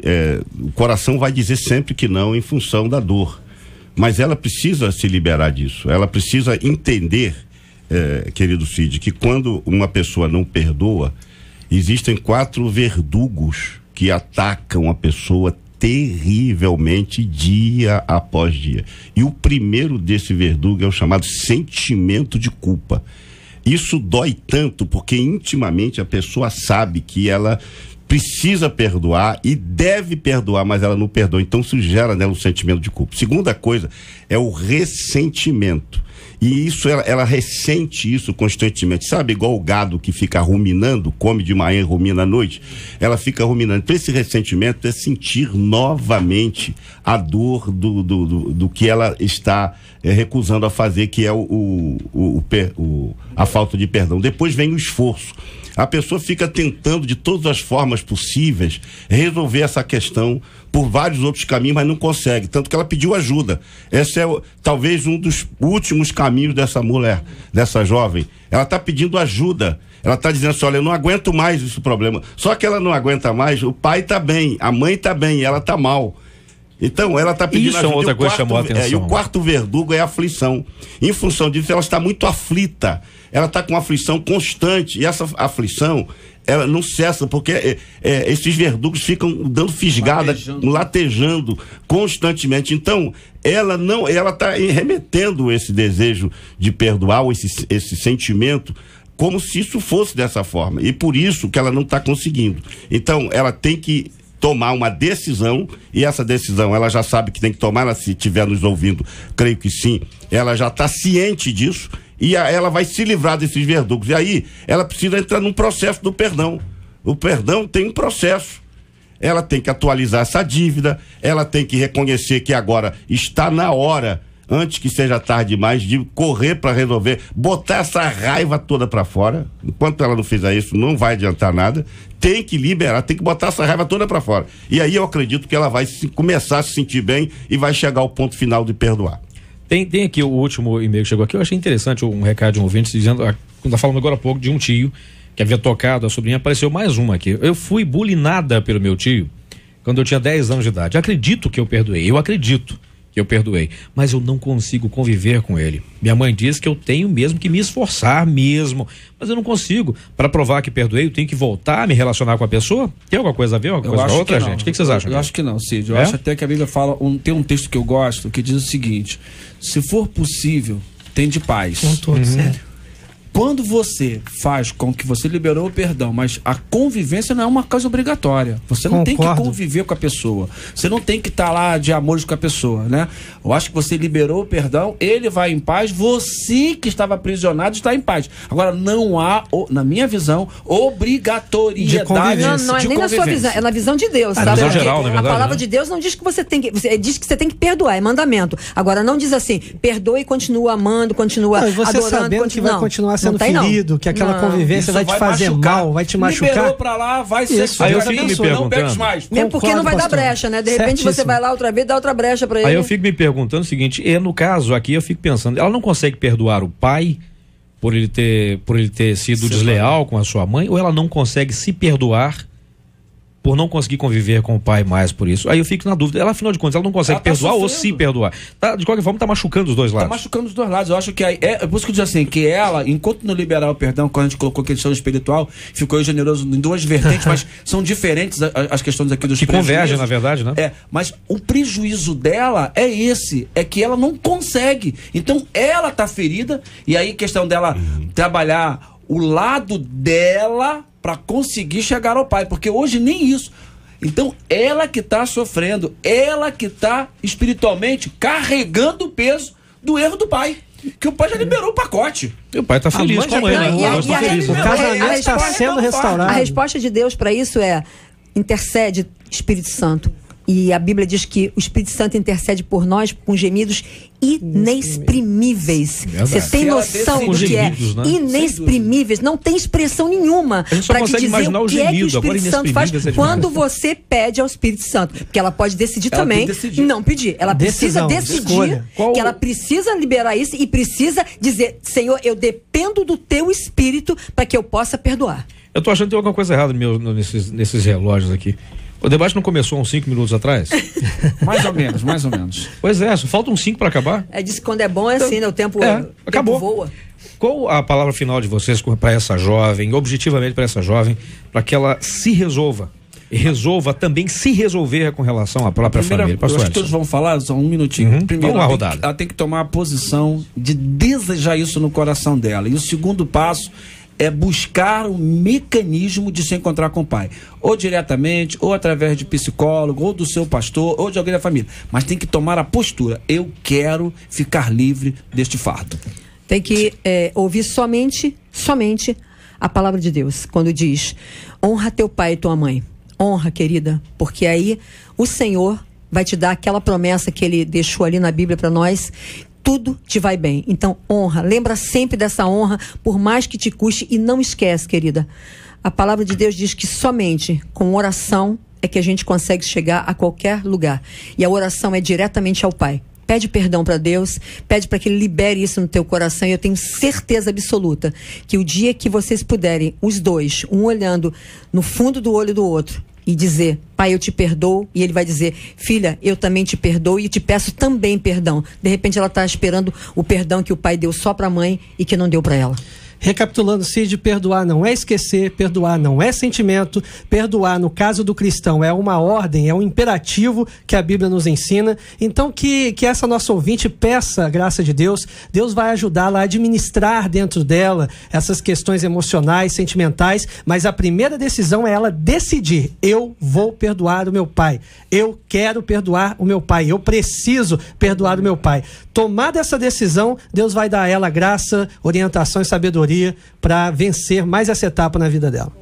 o coração vai dizer sempre que não em função da dor, mas ela precisa se liberar disso. Ela precisa entender, querido Cid, que quando uma pessoa não perdoa, existem 4 verdugos que atacam a pessoa terrivelmente dia após dia. E o primeiro desse verdugo é o chamado sentimento de culpa. Isso dói tanto porque intimamente a pessoa sabe que ela precisa perdoar e deve perdoar, mas ela não perdoa. Então isso gera nela um sentimento de culpa. Segunda coisa é o ressentimento. E isso, ela ressente isso constantemente, sabe? Igual o gado que fica ruminando, come de manhã e rumina à noite, ela fica ruminando. Então esse ressentimento é sentir novamente a dor do que ela está recusando a fazer, que é a falta de perdão. Depois vem o esforço. A pessoa fica tentando de todas as formas possíveis resolver essa questão por vários outros caminhos, mas não consegue, tanto que ela pediu ajuda. Esse é talvez um dos últimos caminhos dessa mulher, dessa jovem. Ela está pedindo ajuda, ela está dizendo assim: olha, eu não aguento mais esse problema. Só que ela não aguenta mais, o pai está bem, a mãe está bem, ela está mal. Então ela está pedindo isso ajuda. É outra coisa que chamou a atenção. E o quarto verdugo é a aflição. Em função disso, ela está muito aflita. Ela está com aflição constante. E essa aflição, ela não cessa, porque esses verdugos ficam dando fisgada, latejando constantemente. Então, ela está remetendo esse desejo de perdoar, esse sentimento, como se isso fosse dessa forma. E por isso que ela não está conseguindo. Então, ela tem que tomar uma decisão, e essa decisão ela já sabe que tem que tomar. Ela, se estiver nos ouvindo, creio que sim, ela já está ciente disso, e ela vai se livrar desses verdugos. E aí ela precisa entrar num processo do perdão. O perdão tem um processo. Ela tem que atualizar essa dívida, ela tem que reconhecer que agora está na hora, antes que seja tarde demais, de correr para resolver, botar essa raiva toda para fora. Enquanto ela não fizer isso, não vai adiantar nada. Tem que liberar, tem que botar essa raiva toda para fora. E aí eu acredito que ela vai começar a se sentir bem e vai chegar ao ponto final de perdoar. Tem aqui o último e-mail que chegou aqui. Eu achei interessante um recado de um ouvinte dizendo, tá falando agora há pouco de um tio que havia tocado a sobrinha. Apareceu mais uma aqui: eu fui bulinada pelo meu tio quando eu tinha 10 anos de idade. Acredito que eu perdoei, eu acredito que eu perdoei, mas eu não consigo conviver com ele. Minha mãe diz que eu tenho mesmo que me esforçar mesmo, mas eu não consigo. Para provar que perdoei, eu tenho que voltar a me relacionar com a pessoa? Tem alguma coisa a ver com a outra, gente? O que vocês acham? Eu acho que não, Cid. Eu acho até que a Bíblia fala, tem um texto que eu gosto que diz o seguinte: se for possível, tende paz. Com todos, Quando você faz com que você liberou o perdão, mas a convivência não é uma coisa obrigatória. Você não tem que conviver com a pessoa. Você não tem que estar lá de amores com a pessoa, né? Eu acho que você liberou o perdão, ele vai em paz, você que estava aprisionado está em paz. Agora, não há, na minha visão, obrigatoriedade não é nem na sua visão, é na visão de Deus. Na visão geral, na verdade, a palavra de Deus não diz que você tem que... diz que você tem que perdoar, é mandamento. Agora, não diz assim, perdoa e continua amando, continua adorando. Sabendo que vai continuar sendo ferido, que aquela convivência vai te fazer mal, vai te machucar. Liberou pra lá, vai ser. Aí eu fico me perguntando. Mesmo porque não vai dar brecha, né? De repente você vai lá outra vez, dá outra brecha pra ele. Aí eu fico me perguntando o seguinte, e no caso aqui eu fico pensando, ela não consegue perdoar o pai por ele ter sido desleal com a sua mãe, ou ela não consegue se perdoar por não conseguir conviver com o pai mais por isso? Aí eu fico na dúvida. Ela, afinal de contas, ela não consegue perdoar ou se perdoar? De qualquer forma, tá machucando os dois lados. Tá machucando os dois lados. Eu acho que é por isso que eu digo assim, que ela, enquanto não liberar o perdão, quando a gente colocou a questão espiritual, ficou generoso em duas vertentes, mas são diferentes as questões aqui dos prejuízos. Que convergem, na verdade, né? Mas o prejuízo dela é esse, é que ela não consegue. Então, ela tá ferida, e aí a questão dela trabalhar o lado dela para conseguir chegar ao pai, porque hoje nem isso. Então, ela que está sofrendo, ela que está espiritualmente carregando o peso do erro do pai. Que o pai já liberou o pacote. E o pai está feliz com a mãe, né? O casamento está sendo restaurado. A resposta de Deus para isso é: intercede, Espírito Santo. E a Bíblia diz que o Espírito Santo intercede por nós com gemidos inexprimíveis. Você tem noção do que é? Né? Inexprimíveis. Não tem expressão nenhuma para te dizer o que é que o Espírito Santo faz quando você pede ao Espírito Santo. Porque ela pode decidir também não pedir. Ela precisa decidir que ela precisa liberar isso e precisa dizer: Senhor, eu dependo do teu Espírito para que eu possa perdoar. Eu tô achando que tem alguma coisa errada nesses relógios aqui. O debate não começou uns 5 minutos atrás? Mais ou menos. Pois é, só faltam 5 para acabar. Diz que quando é bom é assim, né? O tempo acabou. Voa. Qual a palavra final de vocês para essa jovem, objetivamente para essa jovem, para que ela se resolva? E resolva também se resolver com relação à própria família. Eu acho que todos vão falar, só um minutinho. Primeiro, vamos lá, rodada. Ela tem que tomar a posição de desejar isso no coração dela. E o segundo passo é buscar um mecanismo de se encontrar com o pai. Ou diretamente, ou através de psicólogo, ou do seu pastor, ou de alguém da família. Mas tem que tomar a postura. Eu quero ficar livre deste fardo. Tem que ouvir somente a palavra de Deus. Quando diz, honra teu pai e tua mãe. Honra, querida, porque aí o Senhor vai te dar aquela promessa que ele deixou ali na Bíblia para nós. Tudo te vai bem. Então, honra. Lembra sempre dessa honra, por mais que te custe. E não esquece, querida. A palavra de Deus diz que somente com oração é que a gente consegue chegar a qualquer lugar. E a oração é diretamente ao Pai. Pede perdão para Deus, pede para que Ele libere isso no teu coração. E eu tenho certeza absoluta que o dia que vocês puderem, os dois, um olhando no fundo do olho do outro, e dizer, pai, eu te perdoo, e ele vai dizer, filha, eu também te perdoo e te peço também perdão. De repente ela está esperando o perdão que o pai deu só para a mãe e que não deu para ela. Recapitulando, Cid, perdoar não é esquecer, perdoar não é sentimento, perdoar, no caso do cristão, é uma ordem, é um imperativo que a Bíblia nos ensina. Então que essa nossa ouvinte peça a graça de Deus, Deus vai ajudá-la a administrar dentro dela essas questões emocionais, sentimentais, mas a primeira decisão é ela decidir: eu vou perdoar o meu pai, eu quero perdoar o meu pai, eu preciso perdoar o meu pai. Tomada essa decisão, Deus vai dar a ela graça, orientação e sabedoria para vencer mais essa etapa na vida dela.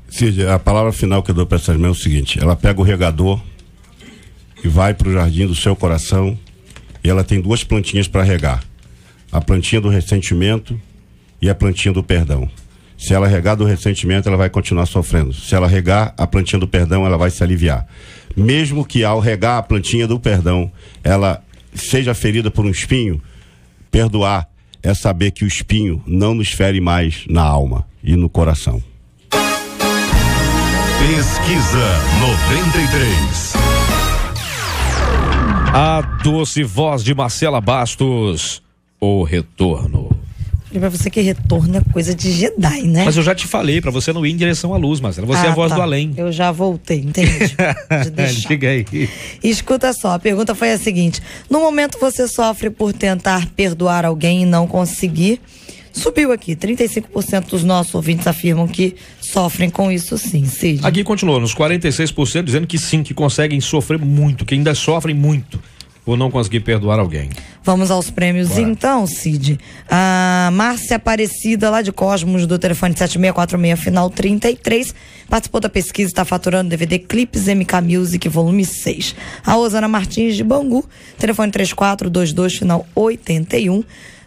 Cid, a palavra final que eu dou para essa irmã é o seguinte: ela pega o regador e vai para o jardim do seu coração, e ela tem 2 plantinhas para regar: a plantinha do ressentimento e a plantinha do perdão. Se ela regar do ressentimento, ela vai continuar sofrendo. Se ela regar a plantinha do perdão, ela vai se aliviar. Mesmo que ao regar a plantinha do perdão, ela seja ferida por um espinho, perdoar é saber que o espinho não nos fere mais na alma e no coração. Pesquisa 93. A doce voz de Marcela Bastos, O Retorno. Pra você que retorno é coisa de Jedi, né? Mas eu já te falei, pra você não ir em direção à luz, Marcela. Você é a voz do além. Eu já voltei, entendi. Diga aí. Escuta só, a pergunta foi a seguinte: no momento você sofre por tentar perdoar alguém e não conseguir? Subiu aqui, 35% dos nossos ouvintes afirmam que sofrem com isso sim, Cid. Aqui continuou, nos 46% dizendo que sim, que conseguem sofrer muito, que ainda sofrem muito por não conseguir perdoar alguém. Vamos aos prêmios. Bora. Então, Cid. A Márcia Aparecida, lá de Cosmos, do telefone 7646, final 33, participou da pesquisa e está faturando DVD Clipes MK Music, volume 6. A Osana Martins, de Bangu, telefone 3422, final 81,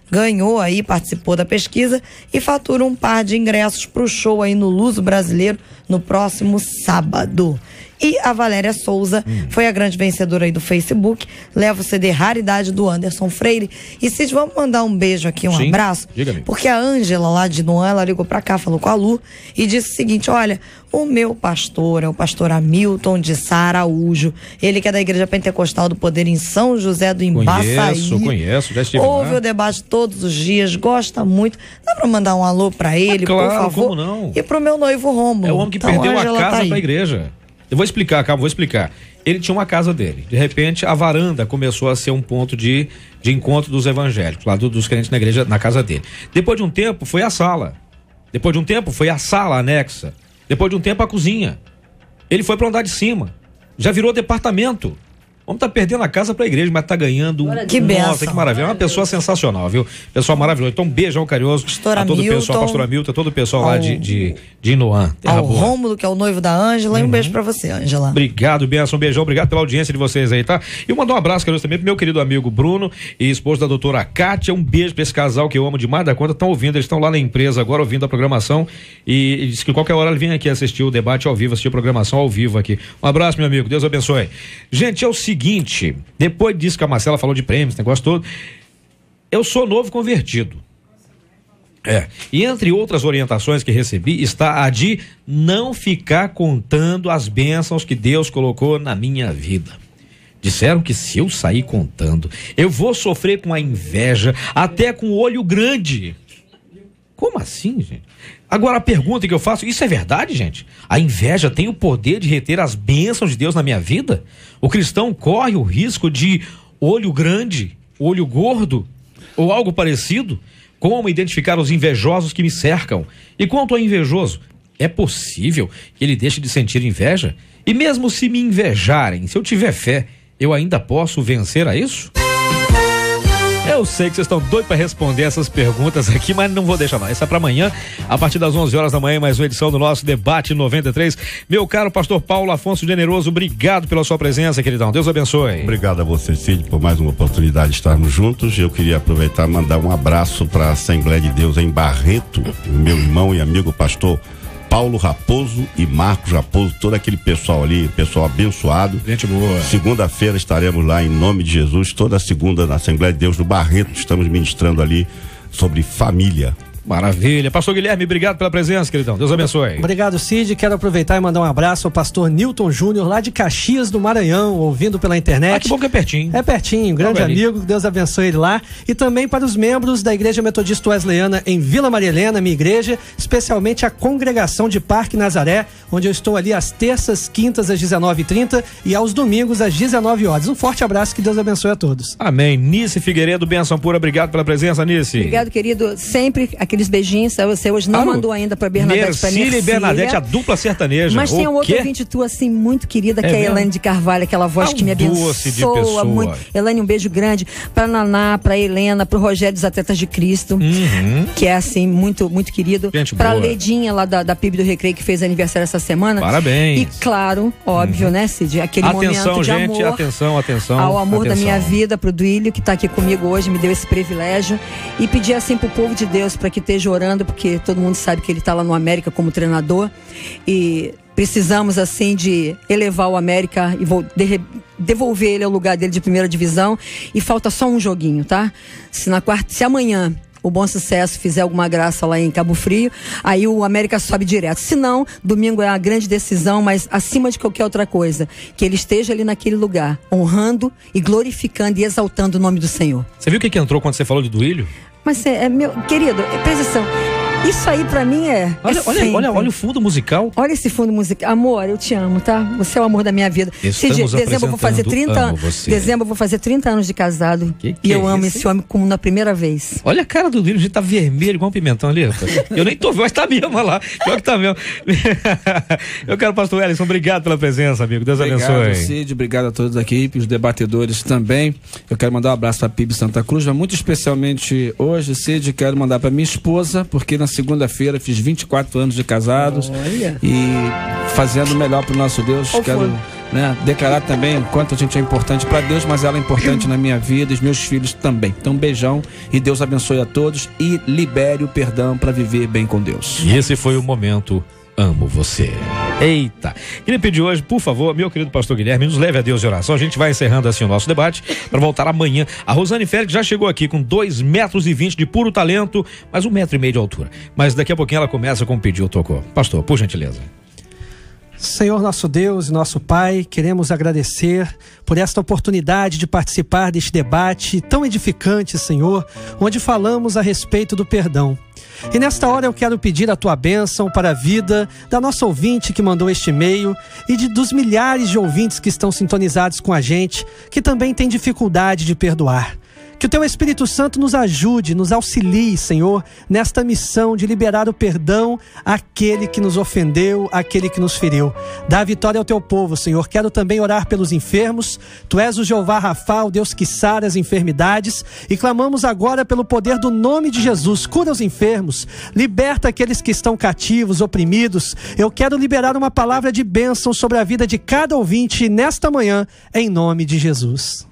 ganhou aí, participou da pesquisa e fatura um par de ingressos para o show aí no Luso Brasileiro no próximo sábado. E a Valéria Souza foi a grande vencedora aí do Facebook, leva o CD Raridade do Anderson Freire. E Cid, vamos mandar um beijo aqui, um abraço, porque a Ângela lá de Noan, ela ligou pra cá, falou com a Lu e disse o seguinte: olha, o meu pastor é o pastor Hamilton de Sá Araújo, ele que é da Igreja Pentecostal do Poder em São José do Embaçaí. Conheço, já estive ouve lá. O debate todos os dias, gosta muito. Dá pra mandar um alô pra ele, claro, por favor? Como não? E pro meu noivo Rômulo. É o homem que perdeu a casa pra igreja. Eu vou explicar, calma, vou explicar. Ele tinha uma casa dele. De repente, a varanda começou a ser um ponto de encontro dos evangélicos, lá dos crentes na igreja, na casa dele. Depois de um tempo, foi a sala. Depois de um tempo, foi a sala anexa. Depois de um tempo, a cozinha. Ele foi para andar de cima. Já virou departamento. O homem tá perdendo a casa pra igreja, mas tá ganhando que benção. Nossa, que maravilha. É uma pessoa sensacional, viu? Pessoa maravilhosa. Então, um beijão carinhoso a todo o pessoal, pastor Hamilton, todo o pessoal lá de Inoan. Ao Rômulo, que é o noivo da Ângela, e um beijo pra você, Ângela. Obrigado, benção, um beijão, obrigado pela audiência de vocês aí, tá? E mandar um abraço carinhoso também pro meu querido amigo Bruno e esposa da doutora Kátia. Um beijo pra esse casal que eu amo demais da conta. Estão ouvindo, eles estão lá na empresa agora ouvindo a programação e diz que qualquer hora ele vem aqui assistir o debate ao vivo, assistir a programação ao vivo aqui. Um abraço, meu amigo, Deus abençoe. Gente, é o seguinte, depois disso que a Marcela falou de prêmios, esse negócio todo, eu sou novo convertido. E entre outras orientações que recebi está a de não ficar contando as bênçãos que Deus colocou na minha vida. Disseram que se eu sair contando, eu vou sofrer com a inveja, até com o olho grande. Como assim, gente? Agora a pergunta que eu faço, isso é verdade, gente? A inveja tem o poder de reter as bênçãos de Deus na minha vida? O cristão corre o risco de olho grande, olho gordo ou algo parecido? Como identificar os invejosos que me cercam? E quanto ao invejoso, é possível que ele deixe de sentir inveja? E mesmo se me invejarem, se eu tiver fé, eu ainda posso vencer a isso? Eu sei que vocês estão doidos para responder essas perguntas aqui, mas não vou deixar não. Essa é para amanhã, a partir das 11 horas da manhã, mais uma edição do nosso Debate 93. Meu caro pastor Paulo Afonso Generoso, obrigado pela sua presença, queridão. Deus abençoe. Obrigado a você, Cid, por mais uma oportunidade de estarmos juntos. Eu queria aproveitar e mandar um abraço para a Assembleia de Deus em Barreto, meu irmão e amigo pastor Paulo Raposo e Marcos Raposo, todo aquele pessoal ali, pessoal abençoado. Gente boa. Segunda-feira estaremos lá em nome de Jesus, toda segunda na Assembleia de Deus no Barreto, estamos ministrando ali sobre família. Maravilha. Pastor Guilherme, obrigado pela presença, queridão. Deus abençoe. Obrigado, Cid. Quero aproveitar e mandar um abraço ao pastor Newton Júnior, lá de Caxias do Maranhão, ouvindo pela internet. Ah, que bom que é pertinho. É pertinho, grande amigo, Deus abençoe ele lá. E também para os membros da Igreja Metodista Wesleyana em Vila Maria Helena, minha igreja, especialmente a Congregação de Parque Nazaré, onde eu estou ali às terças, quintas às 19h30 e aos domingos às 19 horas. Um forte abraço, que Deus abençoe a todos. Amém. Nice Figueiredo, benção pura, obrigado pela presença, Nice. Obrigado, querido. Sempre aqueles beijinhos, você hoje não mandou ainda pra Bernadette. Mercília e Bernadette, a dupla sertaneja. Mas tem um outro ouvinte tua, assim, muito querida, que é a Elaine de Carvalho, aquela voz que me abençoa muito. Elaine, um beijo grande pra Naná, pra Helena, pro Rogério dos Atletas de Cristo, que é, assim, muito, muito querido. Gente pra boa. Ledinha, lá da PIB do Recreio, que fez aniversário essa semana. Parabéns. E, claro, óbvio, né, Cid? Aquele momento de gente, amor. Atenção. Ao amor da minha vida, pro Duílio, que tá aqui comigo hoje, me deu esse privilégio. E pedir, assim, pro povo de Deus, pra que esteja orando, porque todo mundo sabe que ele tá lá no América como treinador. E precisamos, assim, de elevar o América e devolver ele ao lugar dele de primeira divisão. E falta só um joguinho, tá? Se amanhã o Bom Sucesso fizer alguma graça lá em Cabo Frio, aí o América sobe direto. Se não, domingo é a grande decisão, mas acima de qualquer outra coisa, que ele esteja ali naquele lugar, honrando e glorificando e exaltando o nome do Senhor. Você viu o que entrou quando você falou de Duílio? Mas meu querido, presta atenção. Isso aí pra mim Olha o fundo musical. Olha esse fundo musical. Amor, eu te amo, tá? Você é o amor da minha vida. Dezembro eu vou fazer 30 anos. Dezembro eu vou fazer 30 anos de casado. E eu amo esse homem como na primeira vez. Olha a cara do Duílio, a gente tá vermelho igual um pimentão ali, rapaz. Eu nem tô vendo, mas tá mesmo lá. Pior que tá mesmo. Eu quero, pastor Wellington, obrigado pela presença, amigo. Deus abençoe. Obrigado, Cid, obrigado a todos aqui, os debatedores também. Eu quero mandar um abraço pra PIB Santa Cruz, mas muito especialmente hoje, Cid, quero mandar pra minha esposa, porque na segunda-feira fiz 24 anos de casados. Olha. E fazendo o melhor pro nosso Deus. Quero declarar também o quanto a gente é importante para Deus, mas ela é importante na minha vida e os meus filhos também. Então, um beijão e Deus abençoe a todos e libere o perdão para viver bem com Deus. E esse foi o momento Amo Você. Eita, queria pedir hoje, por favor, meu querido pastor Guilherme, nos leve a Deus de oração. A gente vai encerrando assim o nosso debate para voltar amanhã. A Rosane Félix já chegou aqui com 2,20 metros de puro talento, mas 1,5 metro de altura. Mas daqui a pouquinho ela começa com o pedido tocou. Pastor, por gentileza. Senhor nosso Deus e nosso Pai, queremos agradecer por esta oportunidade de participar deste debate tão edificante, Senhor, onde falamos a respeito do perdão. E nesta hora eu quero pedir a tua bênção para a vida da nossa ouvinte que mandou este e-mail e dos milhares de ouvintes que estão sintonizados com a gente, que também têm dificuldade de perdoar. Que o teu Espírito Santo nos ajude, nos auxilie, Senhor, nesta missão de liberar o perdão àquele que nos ofendeu, àquele que nos feriu. Dá a vitória ao teu povo, Senhor. Quero também orar pelos enfermos. Tu és o Jeová Rafa, o Deus que sara as enfermidades. E clamamos agora pelo poder do nome de Jesus. Cura os enfermos, liberta aqueles que estão cativos, oprimidos. Eu quero liberar uma palavra de bênção sobre a vida de cada ouvinte nesta manhã, em nome de Jesus.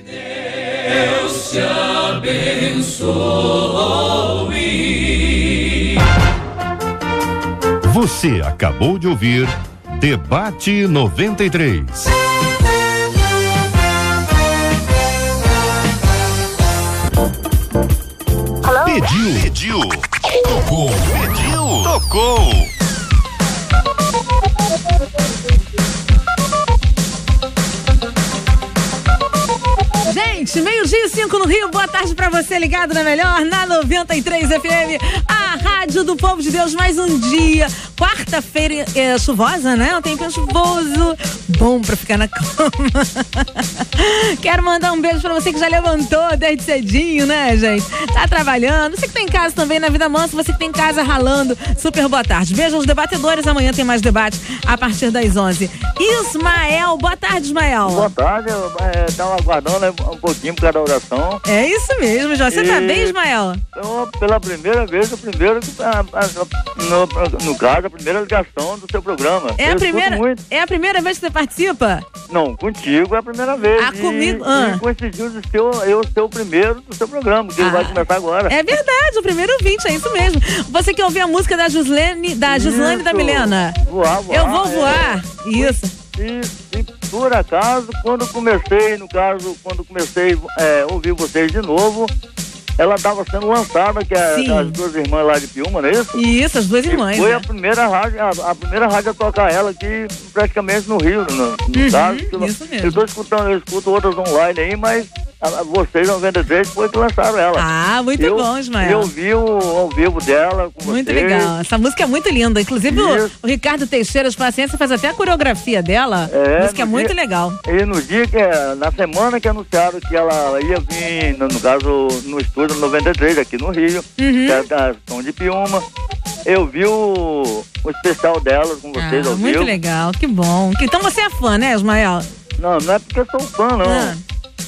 Deus te abençoe. Você acabou de ouvir Debate 93. Pediu. Tocou. Pediu. Tocou. Gente, 12:05 no Rio, boa tarde pra você ligado na melhor, na 93 FM, a rádio do povo de Deus, mais um dia, quarta-feira chuvosa, né? Um tempinho chuvoso, bom pra ficar na cama. Quero mandar um beijo pra você que já levantou desde cedinho, né, gente? Tá trabalhando, você que tá em casa também na Vida Mansa, você que tá em casa ralando, super boa tarde. Beijo aos debatedores, amanhã tem mais debate a partir das 11. Ismael, boa tarde, Ismael. Boa tarde, eu tava aguardando um pouquinho por causa da oração. É isso mesmo, Jó. Você tá bem, Ismael? Então, pela primeira vez, no caso, a primeira ligação do seu programa. É a primeira vez que você participa? Não, contigo é a primeira vez. Comigo? E coincidiu de eu ser o primeiro do seu programa, que ele vai começar agora. É verdade, o primeiro ouvinte, é isso mesmo. Você quer ouvir a música da Gislane e da Milena? Voar. Eu vou voar. Isso. E por acaso, quando comecei a ouvir vocês de novo, ela estava sendo lançada, que é as duas irmãs lá de Piúma, não é isso? Isso, as duas irmãs. Foi a primeira rádio a tocar ela aqui praticamente no Rio, no caso. Isso mesmo. Eu escuto outras online aí, mas vocês, 93, foi que lançaram ela. Ah, muito bom, Ismael. Eu vi ao vivo dela com muito vocês. Legal. Essa música é muito linda. Inclusive, o Ricardo Teixeira de Paciência faz até a coreografia dela. A música é muito legal. E no dia na semana que anunciaram que ela ia vir, no caso, no estúdio 93, aqui no Rio, que é a Som de Piúma, eu vi o especial dela com vocês ao vivo. Muito legal, que bom. Então você é fã, né, Ismael? Não é porque eu sou fã, não.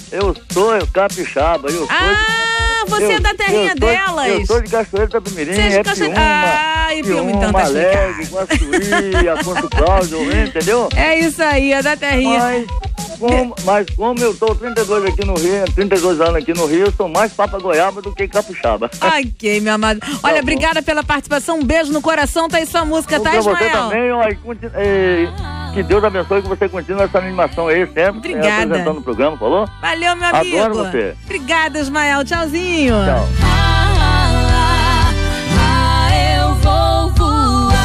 Eu sou capixaba. Você é da terrinha delas. Eu sou de Cachoeira do Mirim, Piúma, então tá Alegre, Guaçuí, Afonso Cláudio, entendeu? É isso aí, é da terrinha. Mas como eu tô 32 aqui no Rio, 32 anos aqui no Rio, eu sou mais papa goiaba do que capixaba. Ok, meu amado. Olha, obrigada pela participação, um beijo no coração, tá aí sua música, tá, Ismael? Você também, que Deus abençoe, que você continue essa animação aí sempre. Obrigada. Apresentando o programa, falou? Valeu, meu amigo. Adoro você. Obrigada, Ismael. Tchauzinho. Tchau. Eu vou voar.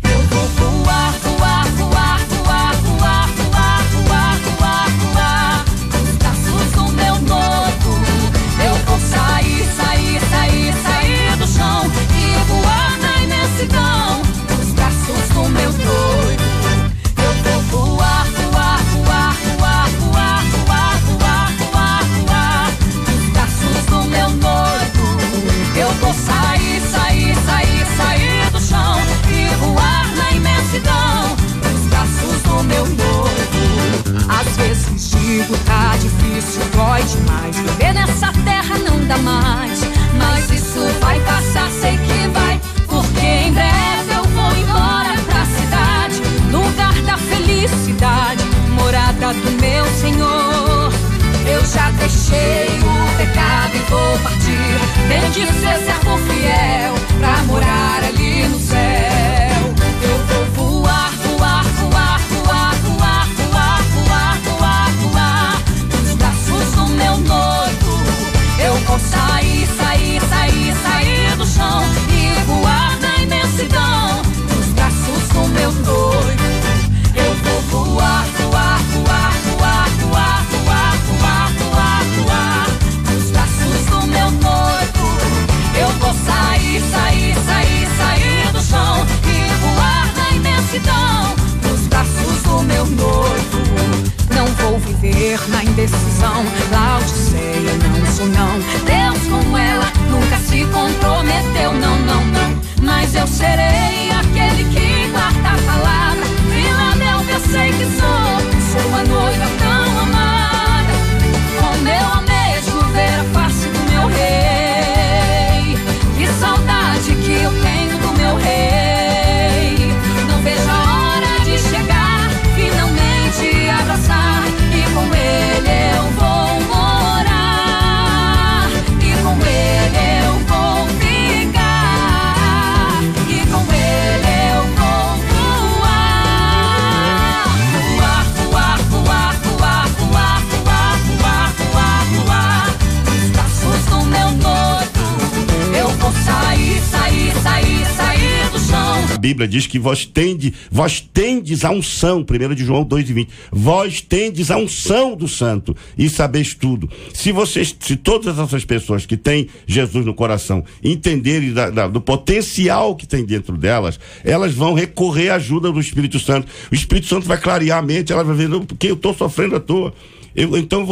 Eu vou voar, voar, voar, voar, voar, voar, voar, voar, voar. Nos braços do meu noivo. Eu vou sair, sair, sair, sair do chão e voar na imensidão. Nos braços do meu noivo. Eu vou voar, voar, voar, voar, voar, voar, voar, voar, voar. Nos braços do meu noivo. Eu vou sair, sair, sair, sair do chão e voar na imensidão. Nos braços do meu noivo. Às vezes digo, tá difícil, dói demais. Viver nessa terra não dá mais. Mas isso vai passar, sei que vai. Porque em breve eu vou embora pra cidade, lugar da felicidade, morada do meu Senhor. Eu já deixei o pecado e vou partir. Bendito ser servo fiel pra morar ali no céu. Eu vou voar, voar, voar, voar, voar, voar, voar, voar, voar. Nos braços do meu noivo. Eu vou sair, sair, sair, sair do chão e voar na imensidão. Nos braços do meu noivo. Eu vou voar, voar, voar, voar, voar, voar, voar, voar, voar. Nos braços do meu noivo. Eu vou sair, sair, sair, sair do chão e voar na imensidão. Nos braços do meu noivo. Não vou viver na indecisão. Laodiceia, não sou não. Deus com ela nunca se comprometeu, não, não, não. Mas eu serei aquele que guarda a palavra. Filadélfia, sei que sou a noiva tão amada. Com meu almejo ver a face do meu rei. Que saudade que eu tenho do meu rei. Não vejo a hora de chegar, finalmente abraçar. E com ele eu vou morar. E com ele eu vou ficar. E com ele eu vou voar. Voar, voar, voar, voar, voar, voar, voar, voar, voar. Nos braços do meu noivo. Eu vou sair, sair, sair, sair do chão. A Bíblia diz que vós tendes a unção, 1 de João 2:20. Vós tendes a unção do santo e sabeis tudo. Se todas essas pessoas que têm Jesus no coração entenderem do potencial que tem dentro delas, elas vão recorrer à ajuda do Espírito Santo. O Espírito Santo vai clarear a mente, ela vai ver, porque eu estou sofrendo à toa. Então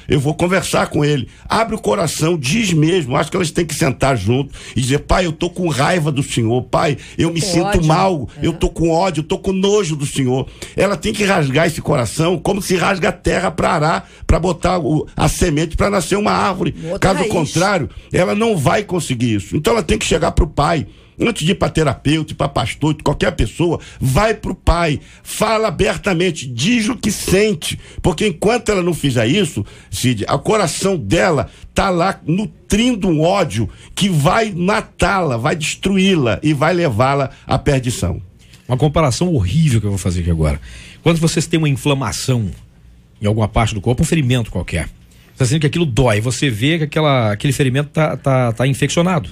eu vou conversar com ele. Abre o coração, diz mesmo. Acho que elas têm que sentar junto e dizer: pai, eu tô com raiva do Senhor, pai, eu me sinto ódio. Mal, eu tô com ódio, eu tô com nojo do Senhor. Ela tem que rasgar esse coração como se rasga a terra para arar, para botar a semente para nascer uma árvore. Caso contrário, ela não vai conseguir isso. Então ela tem que chegar pro pai. Antes de ir para terapeuta, para pastor, qualquer pessoa, vai pro pai, fala abertamente, diz o que sente, porque enquanto ela não fizer isso, Cid, o coração dela tá lá nutrindo um ódio que vai matá-la, vai destruí-la e vai levá-la à perdição. Uma comparação horrível que eu vou fazer aqui agora. Quando vocês têm uma inflamação em alguma parte do corpo, um ferimento qualquer, você está sentindo que aquilo dói, você vê que aquele ferimento tá infeccionado.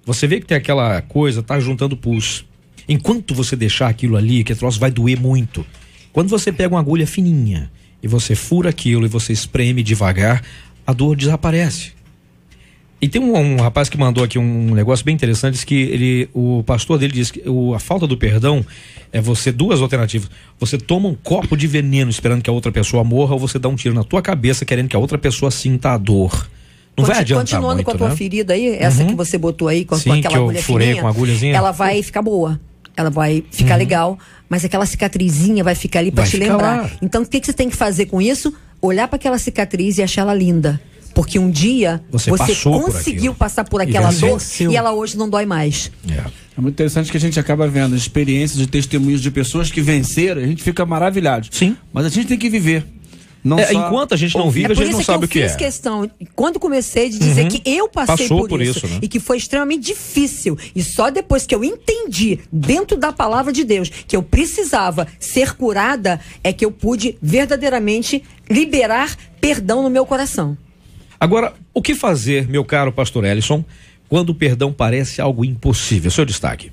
Você vê que tem aquela coisa, tá juntando pus. Enquanto você deixar aquilo ali, aquele troço vai doer muito. Quando você pega uma agulha fininha e você fura aquilo e você espreme devagar, a dor desaparece. E tem um rapaz que mandou aqui um negócio bem interessante, diz que o pastor dele diz que a falta do perdão é duas alternativas. Você toma um copo de veneno esperando que a outra pessoa morra, ou você dá um tiro na tua cabeça querendo que a outra pessoa sinta a dor. Não vai adiantar continuando muito, com a tua ferida aí, essa que você botou aí com aquela agulha fininha, com a agulhazinha, ela vai ficar boa, ela vai ficar legal, mas aquela cicatrizinha vai ficar ali para te lembrar. Lá. Então o que você tem que fazer com isso? Olhar para aquela cicatriz e achar ela linda. Porque um dia você conseguiu passar por aquela dor e ela hoje não dói mais. É muito interessante que a gente acaba vendo experiências e testemunhos de pessoas que venceram, a gente fica maravilhado. Sim. Mas a gente tem que viver. Enquanto a gente não vive, a gente não sabe o que é. Eu fiz questão, quando comecei, de dizer que eu passei por isso, né? E que foi extremamente difícil. E só depois que eu entendi, dentro da palavra de Deus, que eu precisava ser curada, é que eu pude verdadeiramente liberar perdão no meu coração. Agora, o que fazer, meu caro pastor Ellison, quando o perdão parece algo impossível? Seu destaque.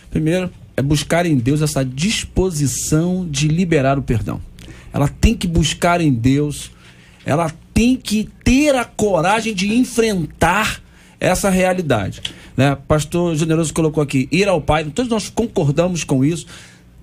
Primeiro, é buscar em Deus essa disposição de liberar o perdão. Ela tem que buscar em Deus, ela tem que ter a coragem de enfrentar essa realidade, né? Pastor Generoso colocou aqui, ir ao Pai, todos nós concordamos com isso,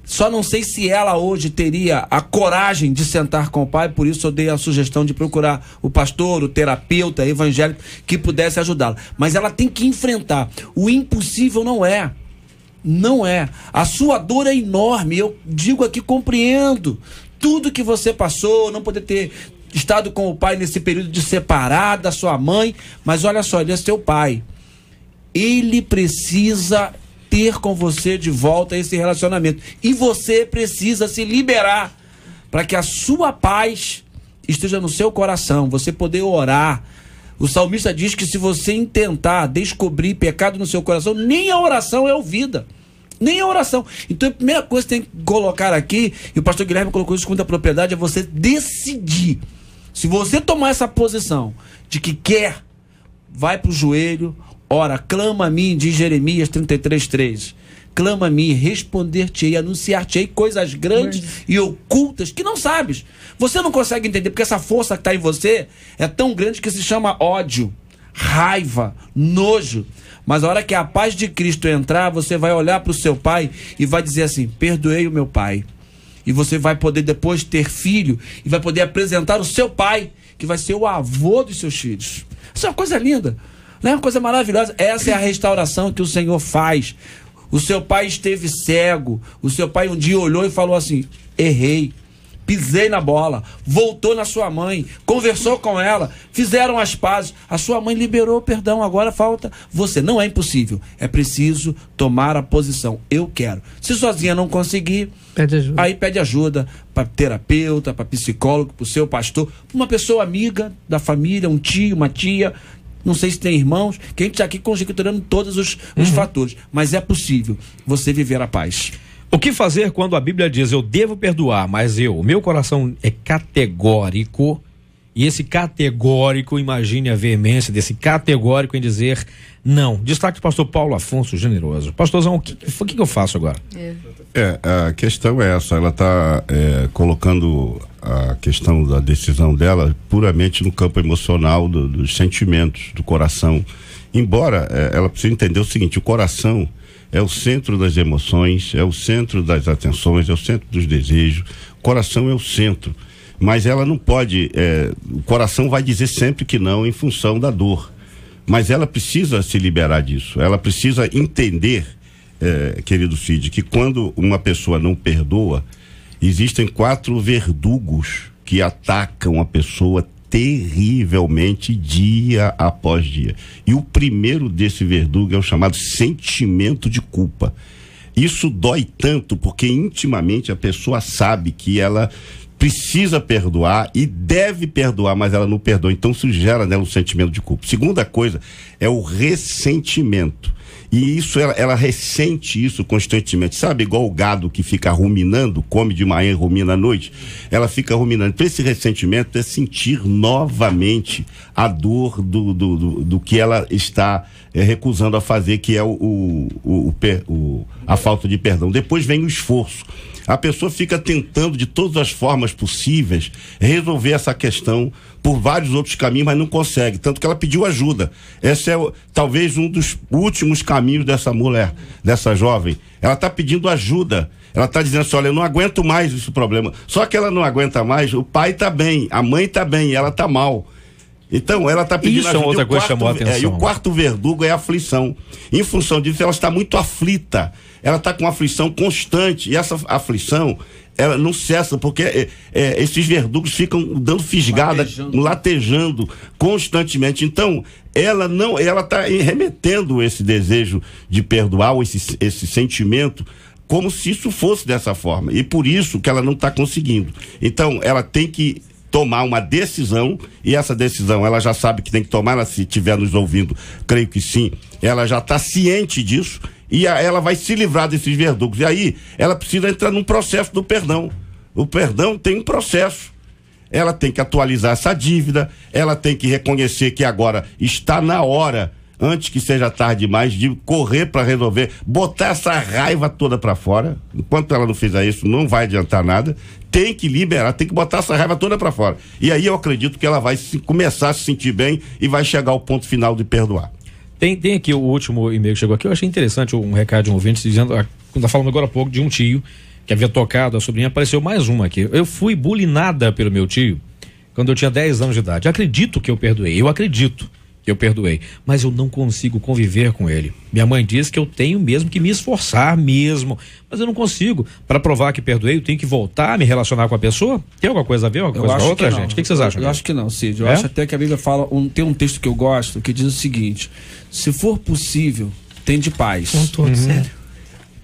só não sei se ela hoje teria a coragem de sentar com o Pai, por isso eu dei a sugestão de procurar o pastor, o terapeuta, evangélico, que pudesse ajudá-la, mas ela tem que enfrentar, o impossível não é, a sua dor é enorme, eu digo aqui, compreendo, tudo que você passou, não poder ter estado com o pai nesse período de separar da sua mãe, mas olha só, ele é seu pai. Ele precisa ter com você de volta esse relacionamento. E você precisa se liberar para que a sua paz esteja no seu coração, você poder orar. O salmista diz que se você intentar descobrir pecado no seu coração, nem a oração é ouvida. Nem a oração. Então a primeira coisa que tem que colocar aqui, e o pastor Guilherme colocou isso com muita propriedade, é você decidir. Se você tomar essa posição de que quer, vai para o joelho, ora, clama a mim, diz Jeremias 33:3. Clama a mim, responder-te-ei, anunciar-te-ei coisas grandes e ocultas que não sabes. Você não consegue entender, porque essa força que está em você é tão grande que se chama ódio, raiva, nojo. Mas a hora que a paz de Cristo entrar, você vai olhar para o seu pai e vai dizer assim, perdoei o meu pai. E você vai poder depois ter filho e vai poder apresentar o seu pai, que vai ser o avô dos seus filhos. Isso é uma coisa linda, né? Uma coisa maravilhosa. Essa é a restauração que o Senhor faz. O seu pai esteve cego, o seu pai um dia olhou e falou assim, errei. Pisei na bola, voltou na sua mãe, conversou com ela, fizeram as pazes, a sua mãe liberou o perdão, agora falta você. Não é impossível, é preciso tomar a posição, eu quero. Se sozinha não conseguir, aí pede ajuda para terapeuta, para psicólogo, para o seu pastor, para uma pessoa amiga da família, um tio, uma tia, não sei se tem irmãos, que a gente está aqui conjecturando todos os fatores, mas é possível você viver a paz. O que fazer quando a Bíblia diz, eu devo perdoar, mas o meu coração é categórico, e esse categórico, imagine a veemência desse categórico em dizer não. Destaque do pastor Paulo Afonso Generoso. Pastorzão, o que eu faço agora? A questão é essa, ela está colocando a questão da decisão dela puramente no campo emocional, dos sentimentos, do coração. Embora ela precise entender o seguinte, o coração é o centro das emoções, é o centro das atenções, é o centro dos desejos. O coração é o centro. Mas ela não pode... o coração vai dizer sempre que não em função da dor. Mas ela precisa se liberar disso. Ela precisa entender, querido Cid, que quando uma pessoa não perdoa, existem 4 verdugos que atacam a pessoa terrivelmente dia após dia. E o primeiro desse verdugo é o chamado sentimento de culpa. Isso dói tanto porque intimamente a pessoa sabe que ela precisa perdoar e deve perdoar, mas ela não perdoa, então isso gera nela um sentimento de culpa. Segunda coisa é o ressentimento. E isso, ela ressente isso constantemente, sabe? Igual o gado que fica ruminando, come de manhã e rumina à noite, ela fica ruminando. Então esse ressentimento é sentir novamente a dor do que ela está recusando a fazer, que é a falta de perdão. Depois vem o esforço. A pessoa fica tentando de todas as formas possíveis resolver essa questão por vários outros caminhos, mas não consegue, tanto que ela pediu ajuda. Esse é talvez um dos últimos caminhos dessa mulher, dessa jovem. Ela está pedindo ajuda, ela está dizendo assim, olha, eu não aguento mais esse problema. Só que ela não aguenta mais, o pai está bem, a mãe está bem, e ela está mal. Então, ela está pedindo ajuda. Isso é outra coisa que chamou a atenção. E o quarto verdugo é a aflição. Em função disso, ela está muito aflita. Ela está com aflição constante. E essa aflição, ela não cessa, porque esses verdugos ficam dando fisgada, latejando constantemente. Então, ela está remetendo esse desejo de perdoar, ou esse sentimento, como se isso fosse dessa forma. E por isso que ela não está conseguindo. Então, ela tem que tomar uma decisão, e essa decisão ela já sabe que tem que tomar, ela, se estiver nos ouvindo, creio que sim, ela já está ciente disso, e ela vai se livrar desses verdugos. E aí ela precisa entrar num processo do perdão. O perdão tem um processo. Ela tem que atualizar essa dívida, ela tem que reconhecer que agora está na hora, antes que seja tarde demais, de correr para resolver, botar essa raiva toda para fora. Enquanto ela não fizer isso, não vai adiantar nada. Tem que liberar, tem que botar essa raiva toda para fora. E aí eu acredito que ela vai começar a se sentir bem e vai chegar ao ponto final de perdoar. Tem aqui o último e-mail que chegou aqui, eu achei interessante um recado de um ouvinte dizendo, quando falando agora há pouco de um tio que havia tocado a sobrinha, apareceu mais uma aqui. Eu fui bulinada pelo meu tio quando eu tinha 10 anos de idade. Acredito que eu perdoei, mas eu não consigo conviver com ele. Minha mãe diz que eu tenho mesmo que me esforçar mesmo, mas eu não consigo. Para provar que perdoei, eu tenho que voltar a me relacionar com a pessoa? Tem alguma coisa a ver, alguma coisa com a outra, gente? O que vocês acham? Eu acho que não, Cid. Eu acho até que a Bíblia fala, tem um texto que eu gosto que diz o seguinte: se for possível, tende paz. Com todos, certo.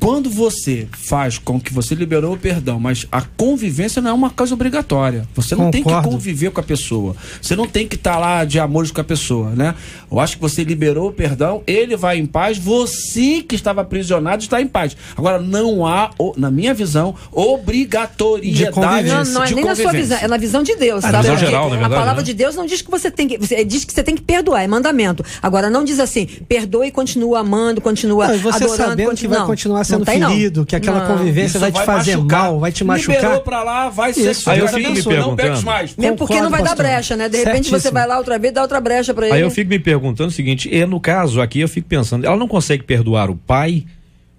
Quando você faz com que você liberou o perdão, mas a convivência não é uma coisa obrigatória. Você não tem que conviver com a pessoa. Você não tem que estar lá de amores com a pessoa, né? Eu acho que você liberou o perdão, ele vai em paz, você que estava aprisionado está em paz. Agora, não há, na minha visão, obrigatoriedade de convivência. Não é nem na sua visão, é na visão de Deus. A visão geral, na verdade, a palavra de Deus não diz que você tem que... diz que você tem que perdoar, é mandamento. Agora, não diz assim, perdoa e continua amando, continua você adorando. Sabendo que vai continuar sendo tem, ferido, que aquela convivência vai te fazer mal, vai te machucar. Liberou pra lá, vai ser aí eu fico me perguntando, não pegue mais. Mesmo porque não vai dar brecha, né? De repente você vai lá outra vez, dá outra brecha pra ele. Aí eu fico me perguntando o seguinte, e no caso aqui eu fico pensando, ela não consegue perdoar o pai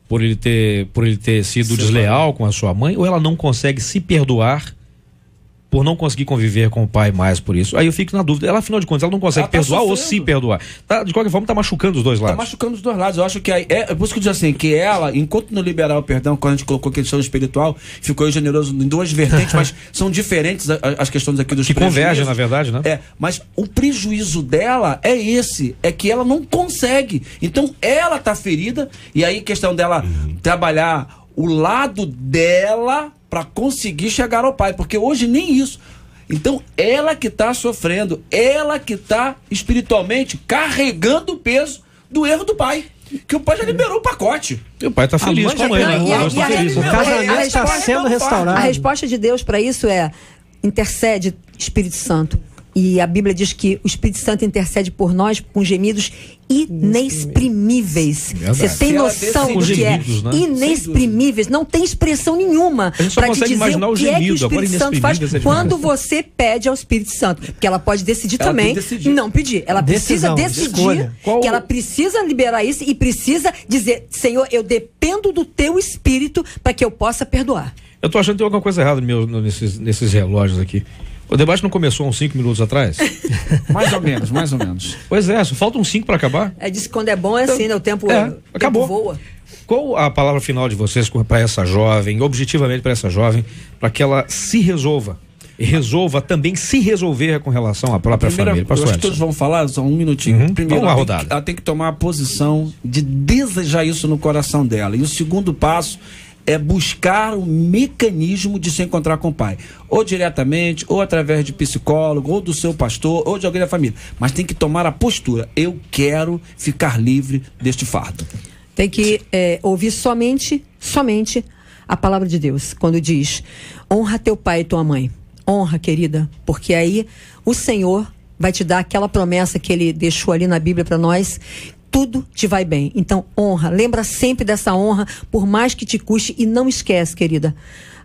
por ele ter sido desleal com a sua mãe, ou ela não consegue se perdoar por não conseguir conviver com o pai mais por isso? Aí eu fico na dúvida. Ela, afinal de contas, ela não consegue perdoar ou se perdoar? De qualquer forma, tá machucando os dois lados. Tá machucando os dois lados. Eu acho que é por isso que eu digo assim, que ela, enquanto não liberar o perdão, quando a gente colocou questão espiritual, ficou generoso em duas vertentes, mas são diferentes as questões aqui dos que convergem, na verdade, né? Mas o prejuízo dela é esse, é que ela não consegue. Então, ela tá ferida, e aí questão dela trabalhar o lado dela para conseguir chegar ao pai, porque hoje nem isso. Então, ela que está sofrendo, ela que está espiritualmente carregando o peso do erro do pai, que o pai já liberou o pacote. E o pai está feliz com a mãe, né? O casamento está sendo restaurado. A resposta de Deus para isso é: intercede, Espírito Santo. E a Bíblia diz que o Espírito Santo intercede por nós com gemidos inexprimíveis. Você tem noção do que é inexprimíveis? Não tem expressão nenhuma para te dizer o que é que o Espírito Santo faz quando você pede ao Espírito Santo. Porque ela pode decidir também não pedir. Ela precisa decidir que ela precisa liberar isso e precisa dizer: Senhor, eu dependo do teu Espírito para que eu possa perdoar. Eu tô achando que tem alguma coisa errada nesses relógios aqui. O debate não começou uns 5 minutos atrás? Mais ou menos. Pois é, só faltam 5 para acabar. Diz que quando é bom é assim, né? O tempo acabou. Voa. Qual a palavra final de vocês para essa jovem, objetivamente para essa jovem, para que ela se resolva? E resolva também se resolver com relação à própria família. Eu acho que todos vão falar, só um minutinho. Primeiro, ela tem que tomar a posição de desejar isso no coração dela. E o segundo passo é buscar um mecanismo de se encontrar com o pai. Ou diretamente, ou através de psicólogo, ou do seu pastor, ou de alguém da família. Mas tem que tomar a postura. Eu quero ficar livre deste fardo. Tem que ouvir somente a palavra de Deus. Quando diz: honra teu pai e tua mãe. Honra, querida. Porque aí o Senhor vai te dar aquela promessa que ele deixou ali na Bíblia para nós. Tudo te vai bem. Então, honra. Lembra sempre dessa honra, por mais que te custe. E não esquece, querida.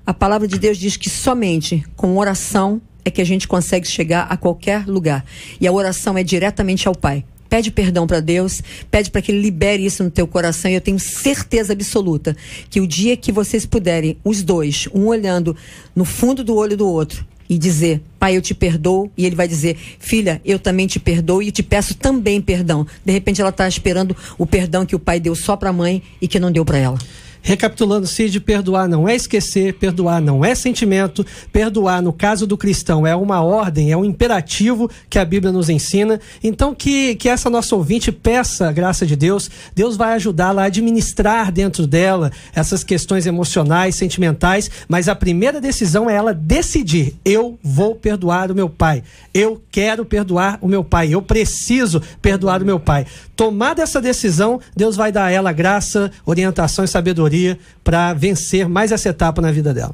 A palavra de Deus diz que somente com oração é que a gente consegue chegar a qualquer lugar. E a oração é diretamente ao Pai. Pede perdão para Deus, pede para que Ele libere isso no teu coração. E eu tenho certeza absoluta que o dia que vocês puderem, os dois, um olhando no fundo do olho do outro, e dizer: pai, eu te perdoo, e ele vai dizer: filha, eu também te perdoo e te peço também perdão. De repente ela está esperando o perdão que o pai deu só para a mãe e que não deu para ela. Recapitulando, Cid, perdoar não é esquecer, perdoar não é sentimento, perdoar, no caso do cristão, é uma ordem, é um imperativo que a Bíblia nos ensina. Então, que essa nossa ouvinte peça a graça de Deus, Deus vai ajudá-la a administrar dentro dela essas questões emocionais, sentimentais, mas a primeira decisão é ela decidir: eu vou perdoar o meu pai, eu quero perdoar o meu pai, eu preciso perdoar o meu pai. Tomada essa decisão, Deus vai dar a ela graça, orientação e sabedoria para vencer mais essa etapa na vida dela.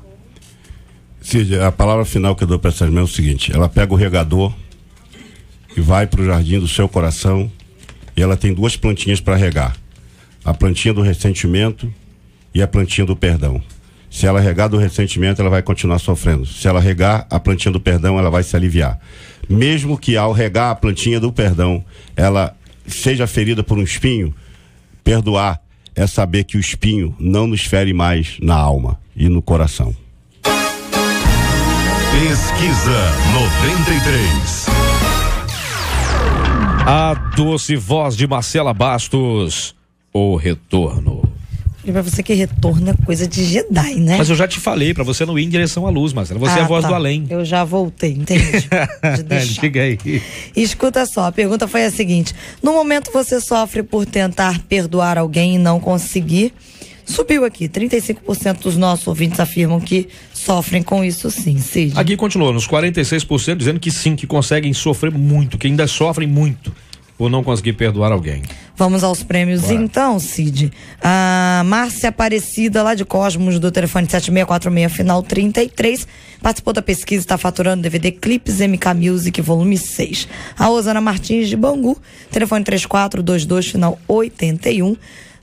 Cid, a palavra final que eu dou para essa irmã é o seguinte: ela pega o regador e vai para o jardim do seu coração, e ela tem 2 plantinhas para regar: a plantinha do ressentimento e a plantinha do perdão. Se ela regar do ressentimento, ela vai continuar sofrendo. Se ela regar a plantinha do perdão, ela vai se aliviar. Mesmo que ao regar a plantinha do perdão, ela seja ferida por um espinho, perdoar é saber que o espinho não nos fere mais na alma e no coração. Pesquisa 93. A doce voz de Marcela Bastos, o retorno. E pra você que retorno é coisa de Jedi, né? Mas eu já te falei, pra você não ir em direção à luz, Marcela. Você é a voz do além. Eu já voltei, entendi. De deixar. Diga aí. Escuta só, a pergunta foi a seguinte: no momento você sofre por tentar perdoar alguém e não conseguir? Subiu aqui, 35% dos nossos ouvintes afirmam que sofrem com isso sim, Cid. Aqui continua, nos 46% dizendo que sim, que conseguem sofrer muito, que ainda sofrem muito por não conseguir perdoar alguém. Vamos aos prêmios. Bora. Então, Cid. A Márcia Aparecida, lá de Cosmos, do telefone 7646, final 33, participou da pesquisa e está faturando DVD Clipes MK Music, volume 6. A Osana Martins, de Bangu, telefone 3422, final 81,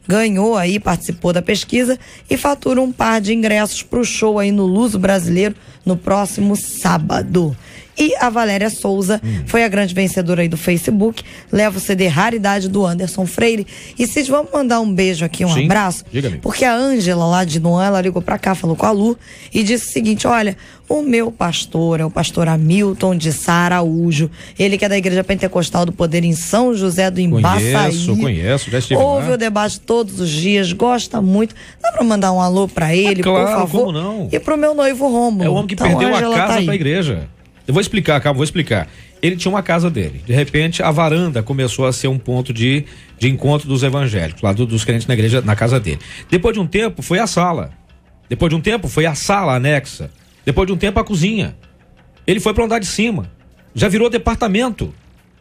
ganhou aí, participou da pesquisa e fatura um par de ingressos para o show aí no Luso Brasileiro no próximo sábado. E a Valéria Souza foi a grande vencedora aí do Facebook, leva o CD Raridade do Anderson Freire. E Cid, vamos mandar um beijo aqui, um abraço, porque a Ângela lá de Noan, ela ligou pra cá, falou com a Lu e disse o seguinte: olha, o meu pastor é o pastor Hamilton de Sá Araújo, ele que é da Igreja Pentecostal do Poder em São José do Embaçaí. Conheço, já estive ouve lá. o debate todos os dias, gosta muito. Dá pra mandar um alô pra ele, claro, por favor? Como não? E pro meu noivo Rômulo. É o homem que então, perdeu Ângela a casa tá pra igreja. Eu vou explicar, calma, vou explicar. Ele tinha uma casa dele. De repente, a varanda começou a ser um ponto de encontro dos evangélicos, lá dos crentes na igreja, na casa dele. Depois de um tempo, foi a sala. Depois de um tempo, foi a sala anexa. Depois de um tempo, a cozinha. Ele foi para andar de cima. Já virou departamento.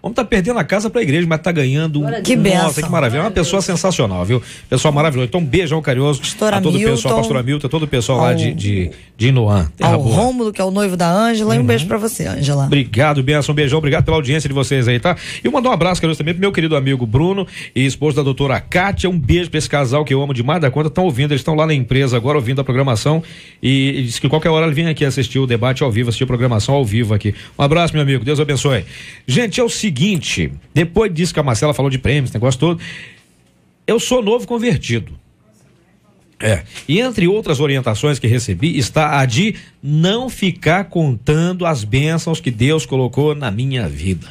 O homem tá perdendo a casa pra igreja, mas tá ganhando. Que benção. Nossa, que maravilha. É uma pessoa sensacional, viu? Pessoal maravilhoso. Então, um beijão carinhoso a todo o pessoal, pastor Hamilton, a todo o pessoal lá de Inoan. Ao Rômulo, que é o noivo da Ângela, e um beijo pra você, Ângela. Obrigado, benção, um beijão, obrigado pela audiência de vocês aí, tá? E eu mandar um abraço carinhoso também pro meu querido amigo Bruno e esposa da doutora Kátia. Um beijo pra esse casal que eu amo demais da conta. Estão ouvindo, eles estão lá na empresa agora ouvindo a programação e diz que qualquer hora ele vem aqui assistir o debate ao vivo, assistir a programação ao vivo aqui. Um abraço, meu amigo, Deus abençoe. Gente, é o seguinte, depois disso que a Marcela falou de prêmios, negócio todo, eu sou novo convertido. E entre outras orientações que recebi está a de não ficar contando as bênçãos que Deus colocou na minha vida.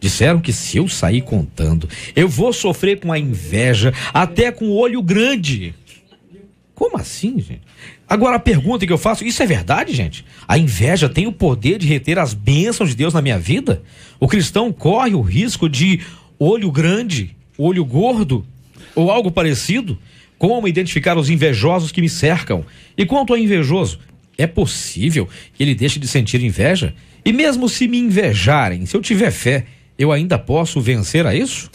Disseram que se eu sair contando, eu vou sofrer com a inveja, até com o olho grande. Como assim, gente? Agora a pergunta que eu faço, isso é verdade, gente? A inveja tem o poder de reter as bênçãos de Deus na minha vida? O cristão corre o risco de olho grande, olho gordo ou algo parecido? Como identificar os invejosos que me cercam? E quanto ao invejoso, é possível que ele deixe de sentir inveja? E mesmo se me invejarem, se eu tiver fé, eu ainda posso vencer a isso?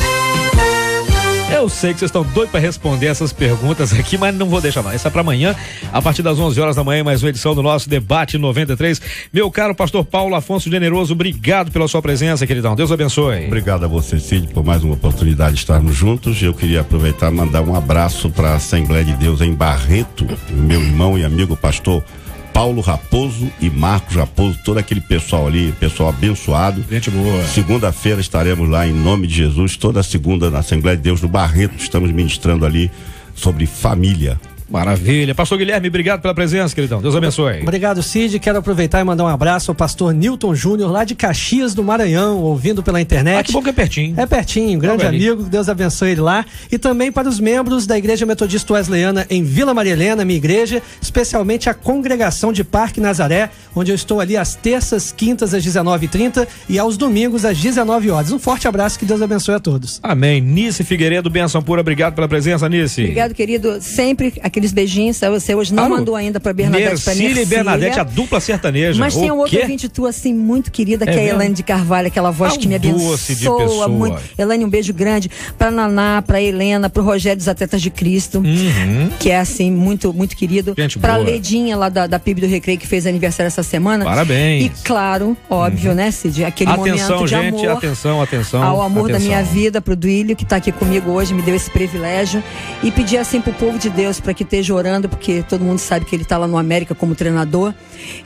Eu sei que vocês estão doidos para responder essas perguntas aqui, mas não vou deixar não. Essa é para amanhã, a partir das 11 horas da manhã, mais uma edição do nosso Debate 93. Meu caro pastor Paulo Afonso Generoso, obrigado pela sua presença, queridão. Deus abençoe. Obrigado a você, Cid, por mais uma oportunidade de estarmos juntos. Eu queria aproveitar e mandar um abraço para a Assembleia de Deus em Barreto, meu irmão e amigo pastor Paulo Raposo e Marcos Raposo, todo aquele pessoal ali, pessoal abençoado. Gente boa. Segunda-feira estaremos lá em nome de Jesus, toda segunda na Assembleia de Deus no Barreto, estamos ministrando ali sobre família. Maravilha. Pastor Guilherme, obrigado pela presença, queridão. Deus abençoe. Obrigado, Cid. Quero aproveitar e mandar um abraço ao pastor Newton Júnior, lá de Caxias do Maranhão, ouvindo pela internet. Que bom que é pertinho. É pertinho, grande amigo, Deus abençoe ele lá. E também para os membros da Igreja Metodista Wesleyana em Vila Maria Helena, minha igreja, especialmente a Congregação de Parque Nazaré, onde eu estou ali às terças, quintas às 19h30 e aos domingos às 19 horas. Um forte abraço, que Deus abençoe a todos. Amém. Nice Figueiredo, benção pura, obrigado pela presença, Nice. Obrigado, querido. Sempre aqueles beijinhos. Você hoje não mandou ainda pra Bernadette. Nercília e Bernadette, a dupla sertaneja. Mas tem um outro ouvinte tua, assim, muito querida, que é a Elaine de Carvalho, aquela voz que me abençoa muito. Elaine, um beijo grande pra Naná, pra Helena, pro Rogério dos Atletas de Cristo, que é, assim, muito, muito querido. Gente pra boa. Ledinha, lá da PIB do Recreio, que fez aniversário essa semana. Parabéns. E, claro, óbvio, né, Cid? Aquele momento de gente, amor. Atenção. Ao amor da minha vida, pro Duílio, que tá aqui comigo hoje, me deu esse privilégio. E pedir, assim, pro povo de Deus, pra que esteja orando, porque todo mundo sabe que ele tá lá no América como treinador.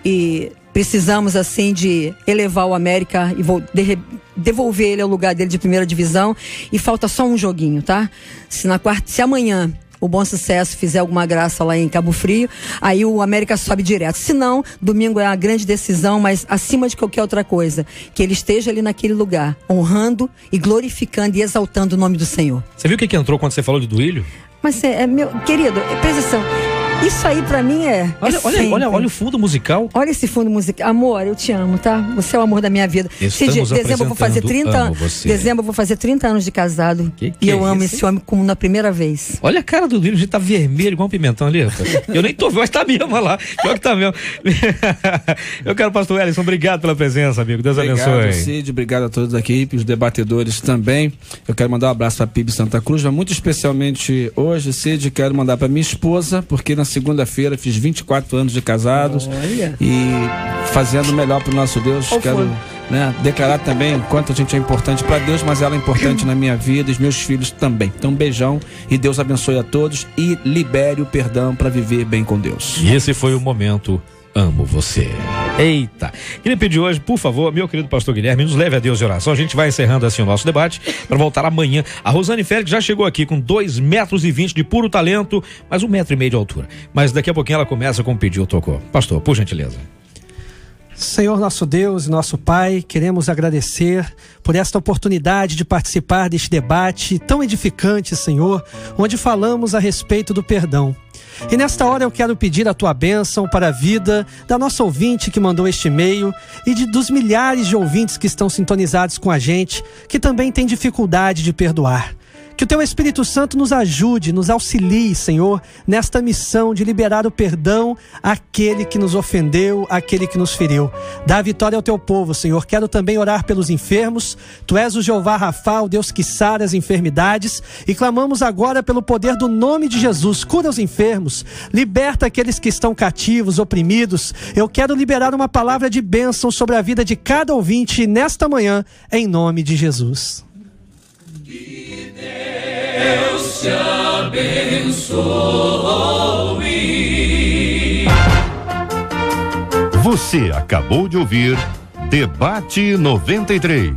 E precisamos, assim, de elevar o América e devolver ele ao lugar dele de primeira divisão. E falta só um joguinho, tá? Se amanhã o Bom Sucesso fizer alguma graça lá em Cabo Frio, aí o América sobe direto. Se não, domingo é uma grande decisão, mas acima de qualquer outra coisa, que ele esteja ali naquele lugar, honrando e glorificando e exaltando o nome do Senhor. Você viu o que entrou quando você falou de Duílio? Mas meu querido, presta atenção. Isso aí pra mim é. Olha o fundo musical. Olha esse fundo musical. Amor, eu te amo, tá? Você é o amor da minha vida. Dezembro eu vou fazer 30 Dezembro eu vou fazer 30 anos de casado. E eu amo esse homem como na primeira vez. Olha a cara do Duílio, a gente tá vermelho igual um pimentão ali. Eu nem tô vendo, mas tá mesmo, olha lá. Pior que tá mesmo. Eu quero, pastor Ellison, obrigado pela presença, amigo. Deus abençoe. Obrigado, Cid. Obrigado a todos da equipe, os debatedores também. Eu quero mandar um abraço pra PIB Santa Cruz, mas muito especialmente hoje, Cid, quero mandar pra minha esposa, porque na segunda-feira fiz 24 anos de casados. Olha. E fazendo o melhor pro nosso Deus. Quero declarar também o quanto a gente é importante para Deus, mas ela é importante na minha vida e os meus filhos também. Então, um beijão e Deus abençoe a todos e libere o perdão para viver bem com Deus. E esse foi o momento Amo Você. Eita! Queria pedir hoje, por favor, meu querido pastor Guilherme, nos leve a Deus de oração. A gente vai encerrando assim o nosso debate para voltar amanhã. A Rosane Félix já chegou aqui com 2,20 metros de puro talento, mas 1,5 metro de altura. Mas daqui a pouquinho ela começa com o pedido tocou. Pastor, por gentileza. Senhor nosso Deus e nosso Pai, queremos agradecer por esta oportunidade de participar deste debate tão edificante, Senhor, onde falamos a respeito do perdão. E nesta hora eu quero pedir a tua bênção para a vida da nossa ouvinte que mandou este e-mail e dos milhares de ouvintes que estão sintonizados com a gente, que também têm dificuldade de perdoar. Que o teu Espírito Santo nos ajude, nos auxilie, Senhor, nesta missão de liberar o perdão àquele que nos ofendeu, àquele que nos feriu. Dá vitória ao teu povo, Senhor. Quero também orar pelos enfermos. Tu és o Jeová Rafa, o Deus que sara as enfermidades. E clamamos agora pelo poder do nome de Jesus. Cura os enfermos, liberta aqueles que estão cativos, oprimidos. Eu quero liberar uma palavra de bênção sobre a vida de cada ouvinte nesta manhã, em nome de Jesus. Deus te abençoe. Você acabou de ouvir Debate 93.